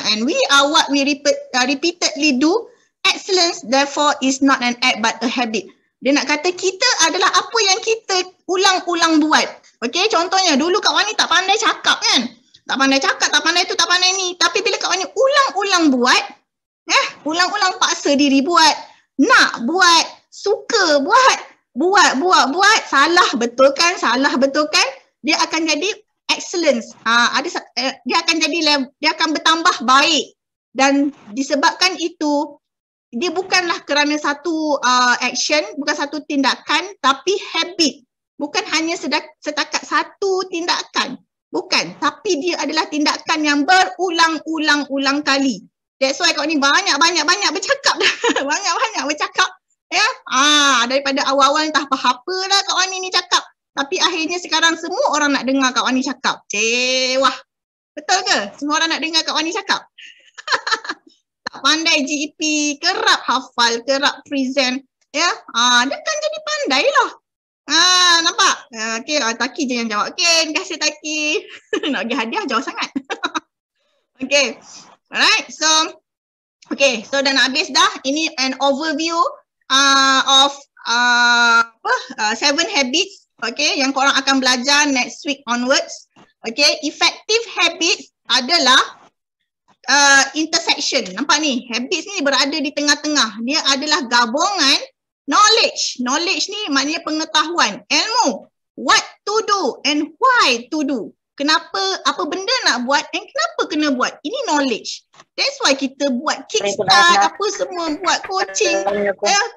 And we are what we repeatedly do. Excellence therefore is not an act but a habit. Dia nak kata kita adalah apa yang kita ulang-ulang buat. Okay, contohnya dulu Kak Wani tak pandai cakap kan? Tak pandai cakap, tak pandai tu, tak pandai ni. Tapi bila Kak Wani ulang-ulang buat, ulang-ulang paksa diri buat, nak buat, suka buat, salah betulkan, dia akan jadi excellence. Dia akan bertambah baik. Dan disebabkan itu, dia bukanlah kerana satu action, bukan satu tindakan, tapi habit. Bukan hanya setakat satu tindakan. Bukan. Tapi dia adalah tindakan yang berulang-ulang kali. That's why Kak ni banyak bercakap dah. banyak bercakap. Ya. Daripada awal-awal entah apa dah Kak Wani ni cakap. Tapi akhirnya sekarang semua orang nak dengar Kak Wani cakap. Wah. Betul ke? Semua orang nak dengar Kak Wani cakap. Tak pandai GEP, kerap hafal, kerap present. Ya. Dia kan jadi pandai lah. Nampak? Okay, Taki je yang jawab. Okay, terima kasih Taki. Nak bagi hadiah jauh sangat. Okay. Alright, so dah nak habis dah. Ini an overview of 7 habits, okay, yang korang akan belajar next week onwards. Okay, effective habits adalah intersection. Nampak ni, habits ni berada di tengah-tengah. Dia adalah gabungan knowledge. Knowledge ni maknanya pengetahuan, ilmu. What to do and why to do. Kenapa, apa benda nak buat and kenapa kena buat. Ini knowledge. That's why kita buat kickstart, apa semua, buat coaching,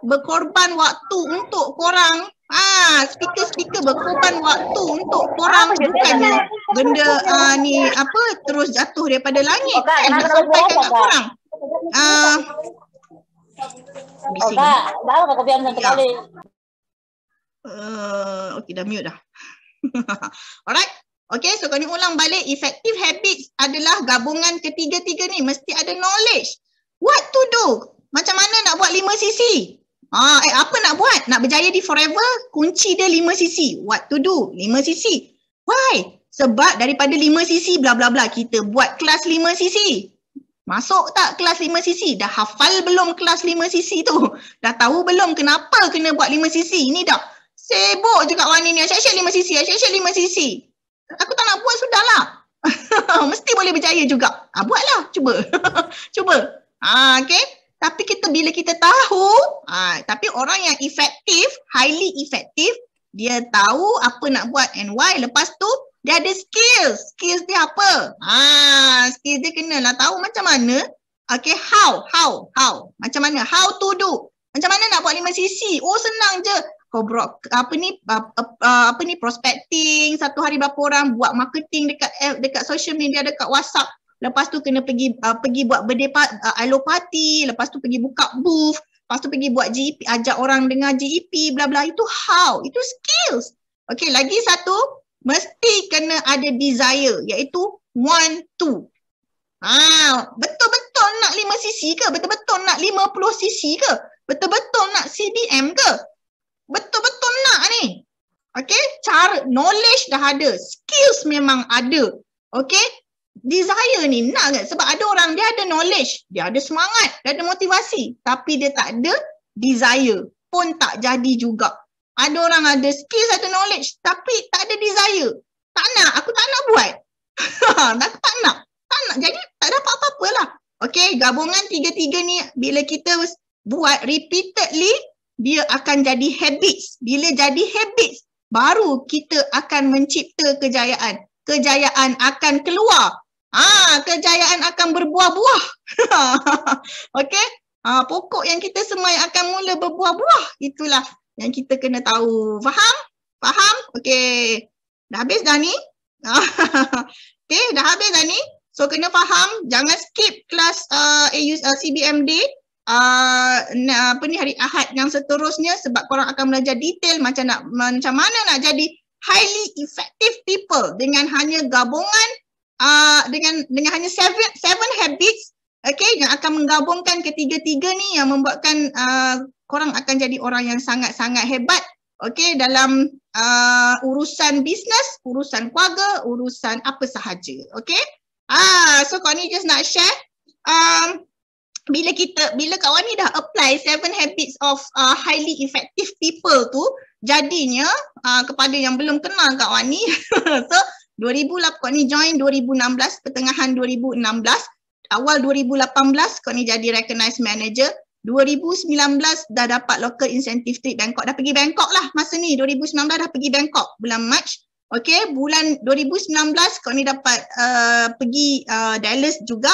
berkorban waktu untuk korang. Speaker-speaker berkorban waktu untuk korang. Bukannya benda ni apa terus jatuh daripada langit. Nak sampaikan kat korang. Bising. Dah kau biar satu kali. Okay, dah mute dah. Alright. Okay, so kau ni ulang balik. Effective habits adalah gabungan ketiga-tiga ni. Mesti ada knowledge. What to do? Macam mana nak buat 5 sisi? Apa nak buat? Nak berjaya di Forever, kunci dia 5cc. What to do? 5cc. Why? Sebab daripada 5cc bla bla bla kita buat kelas 5cc. Masuk tak kelas 5cc? Dah hafal belum kelas 5cc tu? Dah tahu belum kenapa kena buat 5cc? Ini dah sibuk juga Wani ni. Asyik-asyik 5cc, asyik-asyik 5cc. Aku tak nak buat, sudahlah. Mesti boleh berjaya juga. Buatlah, cuba. Cuba. Okay. Tapi bila kita tahu, tapi orang yang efektif, highly efektif, dia tahu apa nak buat and why. Lepas tu, dia ada skills. Skills dia apa? Skills dia kenalah tahu macam mana. Okay, how. Macam mana? How to do. Macam mana nak buat 5cc? Oh, senang je. Kau prospecting, satu hari berapa orang, buat marketing dekat social media, dekat WhatsApp. Lepas tu kena pergi buat birthday ILO party, lepas tu pergi buka booth, lepas tu pergi buat GEP, ajak orang dengar GEP, bla bla. Itu how, itu skills. Okay, lagi satu, mesti kena ada desire, iaitu want to. Betul-betul nak 5cc ke? Betul-betul nak 50cc ke? Betul-betul nak CBM ke? Betul-betul nak ni. Okay, cara, knowledge dah ada, skills memang ada. Okay, desire ni nak kan? Sebab ada orang dia ada knowledge, dia ada semangat, dia ada motivasi, tapi dia tak ada desire, pun tak jadi juga. Ada orang ada skills, ada knowledge, tapi tak ada desire. Tak nak, aku tak nak buat. Aku tak nak. Jadi tak dapat apa-apa lah. Okay, gabungan tiga-tiga ni bila kita buat repeatedly, dia akan jadi habits. Bila jadi habits, baru kita akan mencipta kejayaan. Kejayaan akan keluar. Kejayaan akan berbuah-buah. Okay, pokok yang kita semai akan mula berbuah-buah. Itulah yang kita kena tahu. Faham? Faham? Okay. Dah habis dah ni? Okay, dah habis dah ni? So kena faham, jangan skip kelas CBMD. Hari Ahad yang seterusnya, sebab korang akan belajar detail macam mana nak jadi highly effective people dengan hanya gabungan dengan hanya 7 habits, okay, yang akan menggabungkan ketiga-tiga ni yang membuatkan korang akan jadi orang yang sangat-sangat hebat, okay, dalam urusan bisnes, urusan keluarga, urusan apa sahaja, okay. So kau ni just nak share bila Kak Wani dah apply 7 habits of highly effective people tu, jadinya kepada yang belum kenal Kak Wani, so 2008 Kak Wani join 2016, pertengahan 2016, awal 2018 Kak Wani jadi recognized manager, 2019 dah dapat local incentive trip Bangkok, dah pergi Bangkok lah masa ni, 2019 dah pergi Bangkok bulan Mac. Okay, bulan 2019 Kak Wani dapat pergi Dallas juga.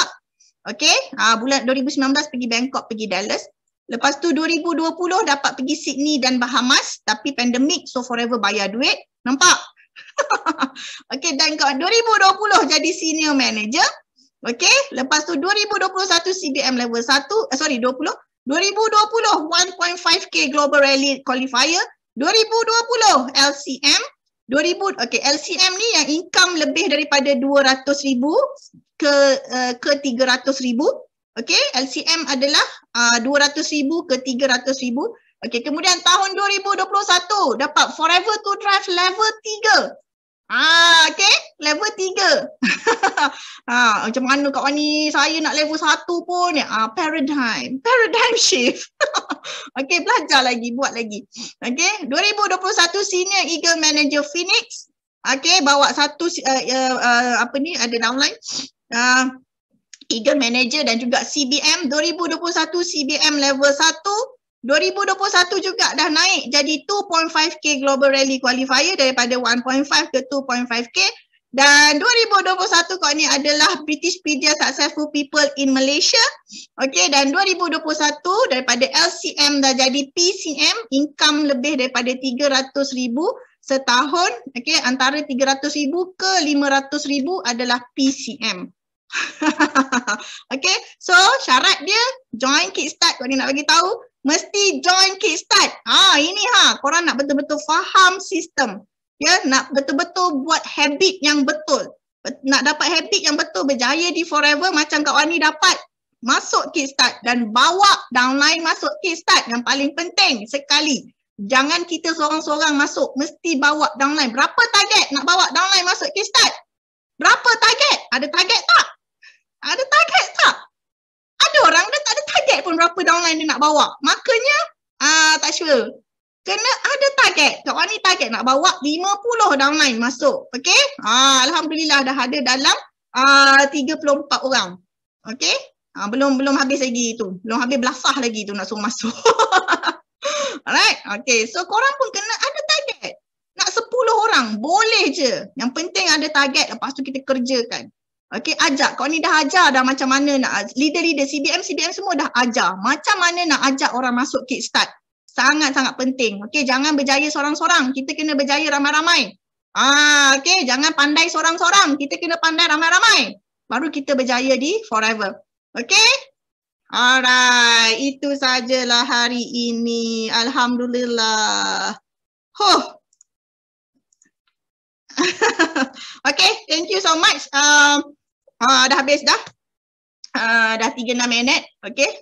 Okay, bulan 2019 pergi Bangkok, pergi Dallas. Lepas tu 2020 dapat pergi Sydney dan Bahamas, tapi pandemik, so forever bayar duit. Nampak? Okay, dan 2020 jadi senior manager. Okay, lepas tu 2021 CBM level 1, 2020 1.5k Global Rally Qualifier, 2020 LCM, LCM ni yang income lebih daripada 200,000 ke 300,000. Okay, LCM adalah 200,000 ke 300,000. Okay, kemudian tahun 2021 dapat Forever to Drive level 3. Okay, level 3. Macam mana Kak Wani, saya nak level 1 pun. Paradigm shift. Okay, belajar lagi, buat lagi. Okay, 2021 Senior Eagle Manager Phoenix. Okay, bawa satu ada downline. Eagle Manager dan juga CBM. 2021 CBM level 1. 2021 juga dah naik jadi 2.5k Global Rally Qualifier, daripada 1.5 ke 2.5k. Dan 2021 kau ni adalah British Media Successful People in Malaysia. Okay, dan 2021 daripada LCM dah jadi PCM, income lebih daripada 300,000 setahun. Okay, antara 300,000 ke 500,000 adalah PCM. Okay, so syarat dia join Kickstart. Kau ni nak bagi tahu, mesti join Kickstart. Ini korang nak betul-betul faham sistem. Ya, nak betul-betul buat habit yang betul. Nak dapat habit yang betul, berjaya di Forever macam Kak Wani dapat. masuk Kickstart dan bawa downline masuk Kickstart. Yang paling penting sekali, jangan kita seorang-seorang masuk, mesti bawa downline. Berapa target nak bawa downline masuk Kickstart? Berapa target? Ada target tak? Ada target tak? Ada orang dia tak ada target pun berapa downline dia nak bawa. Makanya tak sure. Kena ada target. Kak Wani target nak bawa 50 downline masuk. Okey? Alhamdulillah dah ada dalam 34 orang. Okey? Belum habis lagi tu. Belum habis belasah lagi tu nak suruh masuk. Alright? Okey. So korang pun kena ada target. Nak 10 orang boleh je. Yang penting ada target, lepas tu kita kerjakan. Okey, ajak. Kau ni dah ajar dah macam mana nak leader-leader CBM semua dah ajar. Macam mana nak ajak orang masuk Kickstart. Sangat-sangat penting. Okey, jangan berjaya seorang-seorang. Kita kena berjaya ramai-ramai. Okey, jangan pandai seorang-seorang. Kita kena pandai ramai-ramai. Baru kita berjaya di Forever. Okey? Alright, itu sajalah hari ini. Alhamdulillah. Okay, thank you so much. Dah habis dah. Dah 36 minit. Okay.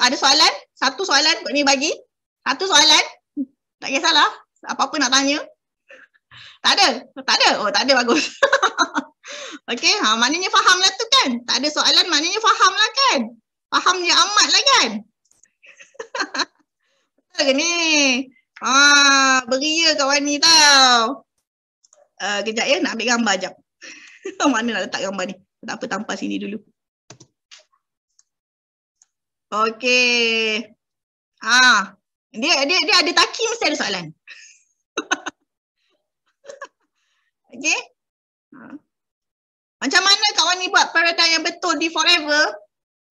Ada soalan? Satu soalan Kak ni bagi. Satu soalan. Tak kisahlah. Apa-apa nak tanya. Tak ada? Tak ada? Oh, tak ada, bagus. Okay, maknanya faham lah tu kan. Tak ada soalan maknanya faham lah kan. Faham je amat lah kan. Betul ke ni? Beria kawan ni tau. Kejap ya, nak ambil gambar jap. Mana nak letak gambar ni? Tak apa, tampal sini dulu. Okey. Dia ada taki mesti ada soalan. Okey. Macam mana kawan ni buat paradigm yang betul di Forever?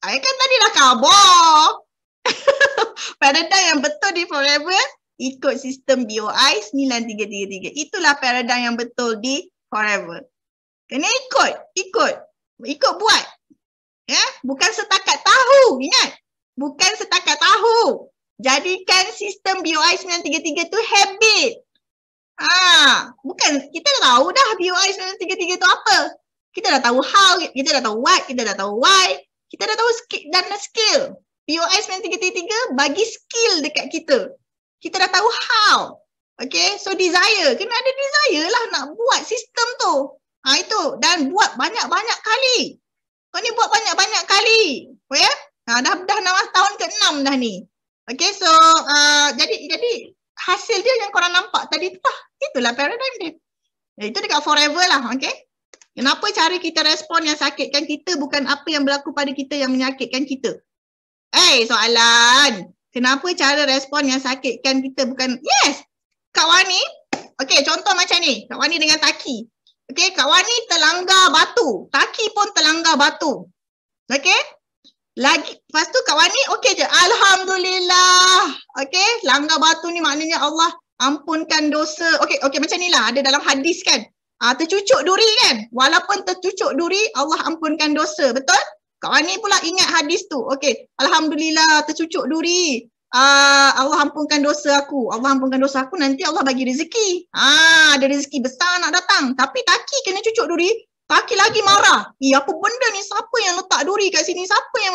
Kan tadi dah khabar. Paradigm yang betul di Forever ikut sistem BOI 9333. Itulah paradigm yang betul di Forever. Kena ikut buat. Ya, bukan setakat tahu, ingat. Bukan setakat tahu. Jadikan sistem BOI 933 tu habit. Bukan, kita dah tahu dah BOI 933 tu apa. Kita dah tahu how, kita dah tahu what, kita dah tahu why. Kita dah tahu skill. BOI 933 bagi skill dekat kita. Kita dah tahu how. Okay, so desire. Kena ada desire lah nak buat sistem tu. Itu. Dan buat banyak-banyak kali. Kau ni buat banyak-banyak kali. Oh ya? Dah tahun ke-6 dah ni. Okay, so jadi hasil dia yang korang nampak tadi tu lah. Itulah paradigm dia. Itu dekat Forever lah. Okay. Kenapa cara kita respon yang sakitkan kita bukan apa yang berlaku pada kita yang menyakitkan kita? Soalan. Kenapa cara respon yang sakitkan kita bukan... Yes! Kak Wani, okay, contoh macam ni. Kak Wani dengan Taki. Okay, Kak Wani terlanggar batu. Taki pun terlanggar batu. Okay? Lepas tu Kak Wani, okay je. Alhamdulillah. Okay, langgar batu ni maknanya Allah ampunkan dosa. Okay, macam ni lah. Ada dalam hadis kan. Tercucuk duri kan. Walaupun tercucuk duri, Allah ampunkan dosa. Betul? Kak Wani pula ingat hadis tu. Okay, Alhamdulillah tercucuk duri. Allah ampunkan dosa aku. Allah ampunkan dosa aku, nanti Allah bagi rezeki. Ada rezeki besar nak datang. Tapi Taki kena cucuk duri. Taki lagi marah. Apa benda ni? Siapa yang letak duri kat sini? Siapa yang...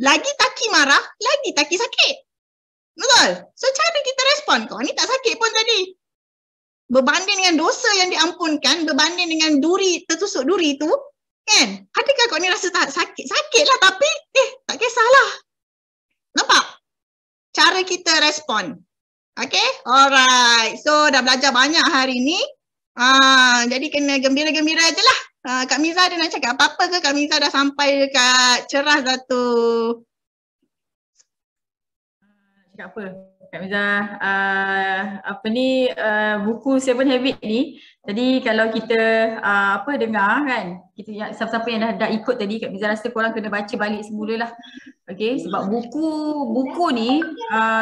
Lagi Taki marah, lagi Taki sakit. Betul? So cara kita respon. Kau ni tak sakit pun tadi. Berbanding dengan dosa yang diampunkan, berbanding dengan duri, tertusuk duri tu, kan? Adakah kau ni rasa tak sakit? Sakit lah, tapi tak kisahlah. Nampak? Cara kita respon. Okay? Alright. So dah belajar banyak hari ni. Jadi kena gembira-gembira je lah. Kak Miza ada nak cakap apa-apa ke? Kak Miza dah sampai dekat cerah dah tu. Cakap apa? Kak Miza, buku Seven Habits ni, tadi kalau kita dengar kan, kita siapa-siapa yang dah ikut tadi, Kak Miza rasa korang kena baca balik semula lah. Okay, sebab buku ni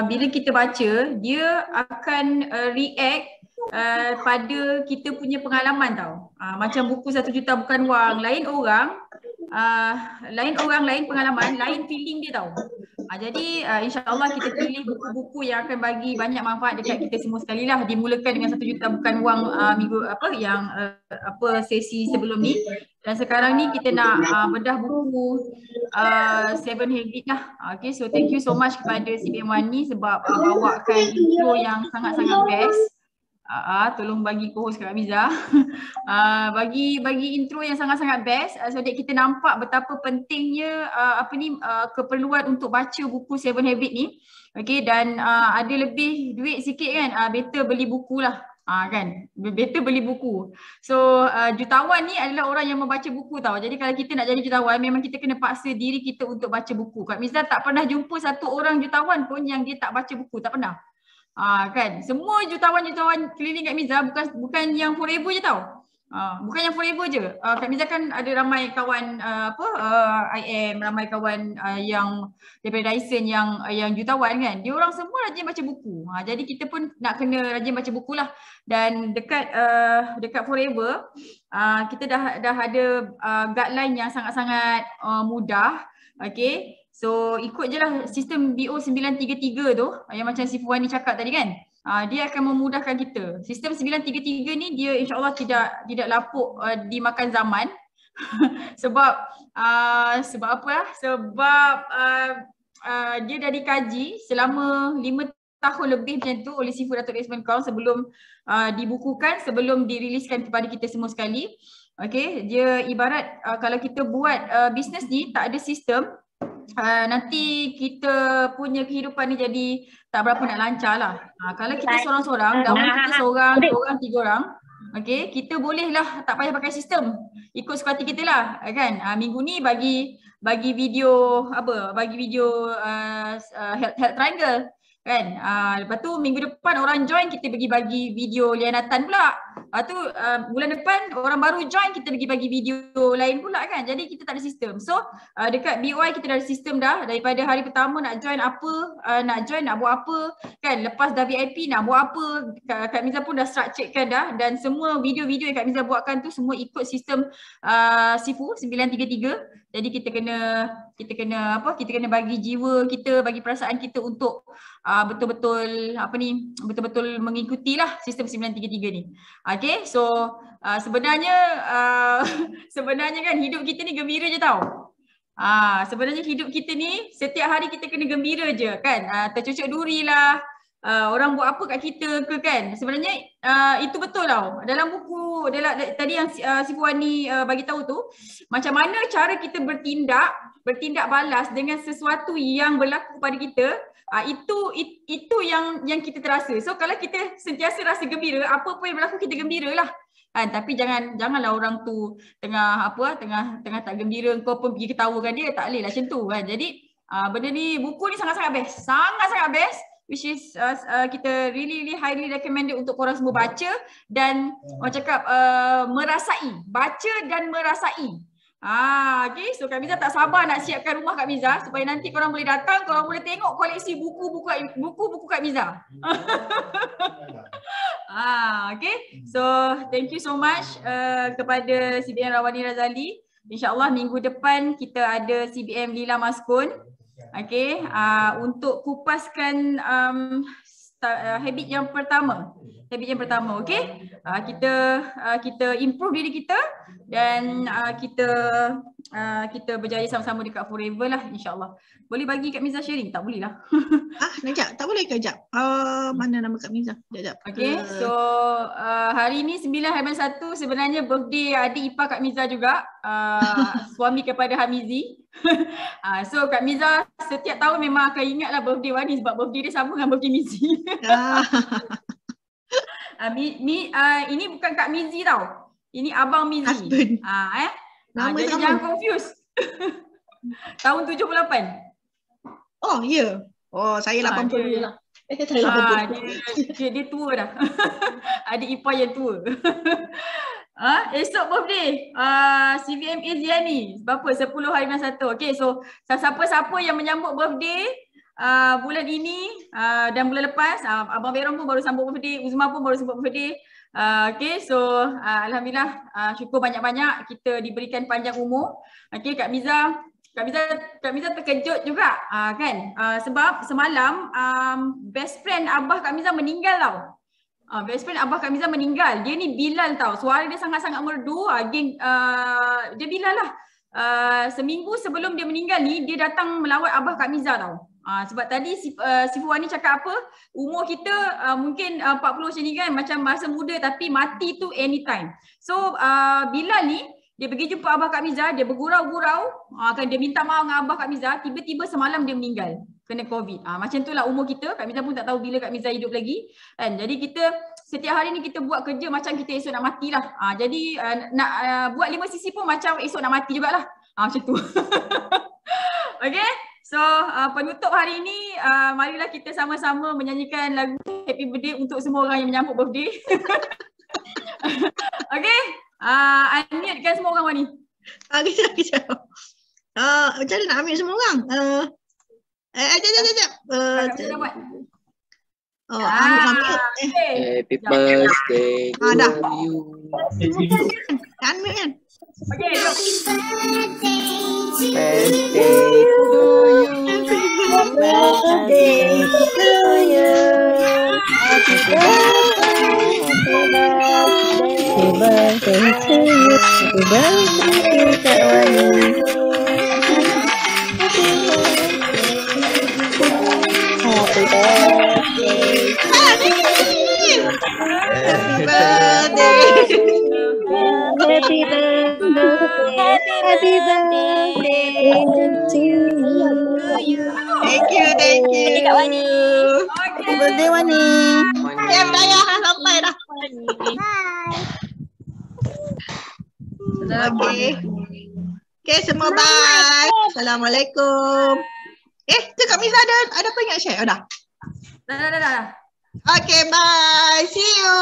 bila kita baca, dia akan react pada kita punya pengalaman tau. Macam buku 1 juta bukan wang, lain orang lain pengalaman, lain feeling dia tau. Jadi insya-Allah kita pilih buku-buku yang akan bagi banyak manfaat dekat kita semua sekali lah. Dimulakan dengan 1 juta bukan wang sesi sebelum ni. Dan sekarang ni kita nak bedah buku Seven Habit lah. Okay, so thank you so much kepada CBM Wani sebab bawakan intro yang sangat-sangat best. Tolong bagi co-host Kak Miza. Bagi intro yang sangat-sangat best so that kita nampak betapa pentingnya keperluan untuk baca buku Seven Habit ni. Okay, dan ada lebih duit sikit kan, better beli buku lah. Kan, better beli buku. So jutawan ni adalah orang yang membaca buku tau. Jadi kalau kita nak jadi jutawan, memang kita kena paksa diri kita untuk baca buku. Kak Miza tak pernah jumpa satu orang jutawan pun yang dia tak baca buku, tak pernah. Kan, semua jutawan-jutawan keliling Kak Miza bukan yang forever je tau. Bukan yang forever je. Kak Miza kan ada ramai kawan IM, ramai kawan yang daripada Dyson yang jutawan kan. Dia orang semua rajin baca buku. Jadi kita pun nak kena rajin baca buku lah. Dan dekat forever kita dah ada guideline yang sangat-sangat mudah. Okay. So ikut je lah sistem BO 933 tu yang macam si Fuani cakap tadi kan. Dia akan memudahkan kita. Sistem 933 ni dia insyaAllah tidak lapuk dimakan zaman. Sebab apa lah? Sebab dia dah dikaji selama 5 tahun lebih macam tu oleh Sifu Datuk Desmond Kong sebelum dibukukan, sebelum diriliskan kepada kita semua sekali. Okay, dia ibarat kalau kita buat bisnes ni tak ada sistem, nanti kita punya kehidupan ni jadi tak berapa nak lancar lah. Kalau kita seorang-seorang, dahulu kita seorang, 2 orang, 3 orang, okay, kita boleh lah tak payah pakai sistem, ikut suka hati kita lah kan. Minggu ni bagi video health triangle kan. Lepas tu minggu depan orang join, kita bagi video lianatan pula. Lepas tu bulan depan orang baru join, kita bagi video lain pula kan. Jadi kita tak ada sistem. So dekat BOI kita dah ada sistem dah. Daripada hari pertama nak join apa, nak buat apa kan. Lepas dah VIP nak buat apa, Kak Miza pun dah structurekan dah. Dan semua video-video yang Kak Miza buatkan tu semua ikut sistem Sifu 933. Jadi kita kena bagi jiwa kita, bagi perasaan kita untuk betul-betul mengikutilah sistem 933 ni. Okay, so sebenarnya kan hidup kita ni gembira je tau. Sebenarnya hidup kita ni setiap hari kita kena gembira je kan. Tercucuk duri lah, orang buat apa kat kita ke kan. Sebenarnya itu betul tau. Dalam buku tadi yang si Fuani bagi tahu tu, macam mana cara kita bertindak balas dengan sesuatu yang berlaku pada kita, itu yang kita terasa. So kalau kita sentiasa rasa gembira, apa pun yang berlaku kita gembira lah. Tapi janganlah orang tu tengah tak gembira kau pun pergi ketawakan dia, tak boleh lah macam tu kan. Jadi benda ni, buku ni sangat-sangat best. Sangat-sangat best. Which is kita really highly recommended untuk korang semua baca dan orang cakap merasai, baca dan merasai. Okay, so Kak Miza tak sabar nak siapkan rumah Kak Miza supaya nanti korang boleh datang, korang boleh tengok koleksi buku-buku Kak Miza. Okay, so thank you so much kepada CBM Rawani Razali. InsyaAllah minggu depan kita ada CBM Lila Maskun. Okay, untuk kupaskan habit yang pertama. Okay, kita improve diri kita dan kita berjaya sama-sama dekat forever lah insyaAllah. Boleh bagi Kak Miza sharing? Tak boleh lah. Sekejap, tak boleh ke sekejap? Mana nama Kak Miza? Sekejap. Okay, so hari ni 9/1 sebenarnya birthday adik ipar Kak Miza juga, suami kepada Hamizi. So Kak Miza setiap tahun memang akan ingatlah birthday Wani sebab birthday dia sama dengan birthday Mizi. Ini bukan Kak Mizi tau. Ini Abang Mizi. Jadi jangan confuse. Tahun 78. Oh ya. Yeah. Oh saya 80 lah. Dia tua dah. Adik ipar yang tua. Esok birthday CVM Aziani. Berapa? 10/1. Okay, so siapa-siapa yang menyambut birthday bulan ini dan bulan lepas, Abang Beron pun baru sambut birthday, Uzma pun baru sambut birthday. Okay, so alhamdulillah, syukur banyak-banyak kita diberikan panjang umur. Okay, Kak Miza terkejut juga kan, sebab semalam best friend Abah Kak Miza meninggal tau. Best friend Abah Kak Miza meninggal. Dia ni Bilal tau. Suara dia sangat-sangat merdu. Dia Bilal lah. seminggu sebelum dia meninggal ni, dia datang melawat abah Kak Miza tau. Sebab tadi si Fuwani cakap apa, umur kita mungkin 40 macam ni kan, macam masa muda tapi mati tu anytime. So Bilal ni, dia pergi jumpa abah Kak Miza, dia bergurau-gurau, kan dia minta maaf dengan abah Kak Miza, tiba-tiba semalam dia meninggal kena COVID. Macam tu lah umur kita, Kak Miza pun tak tahu bila Kak Miza hidup lagi. Kan? Jadi kita setiap hari ni kita buat kerja macam kita esok nak mati lah. Jadi nak buat 5 sisi pun macam esok nak mati jugalah. Macam tu. Okay. So penutup hari ini, marilah kita sama-sama menyanyikan lagu Happy Birthday untuk semua orang yang menyambut birthday. Okay. Unmute-kan semua orang Wani. Kejap. Macam mana nak ambil semua orang? Sekejap. Ambil. Happy birthday to Dah. you. Unmute kan? Okay, jom. Thank you. Kak Wani. Okay. Birthday Wani. Raya dah sampai dah. Okay, semua bye. Assalamualaikum. Tu Kak Miza ada apa ingat share? Dah. Dah. Okay, bye. See you.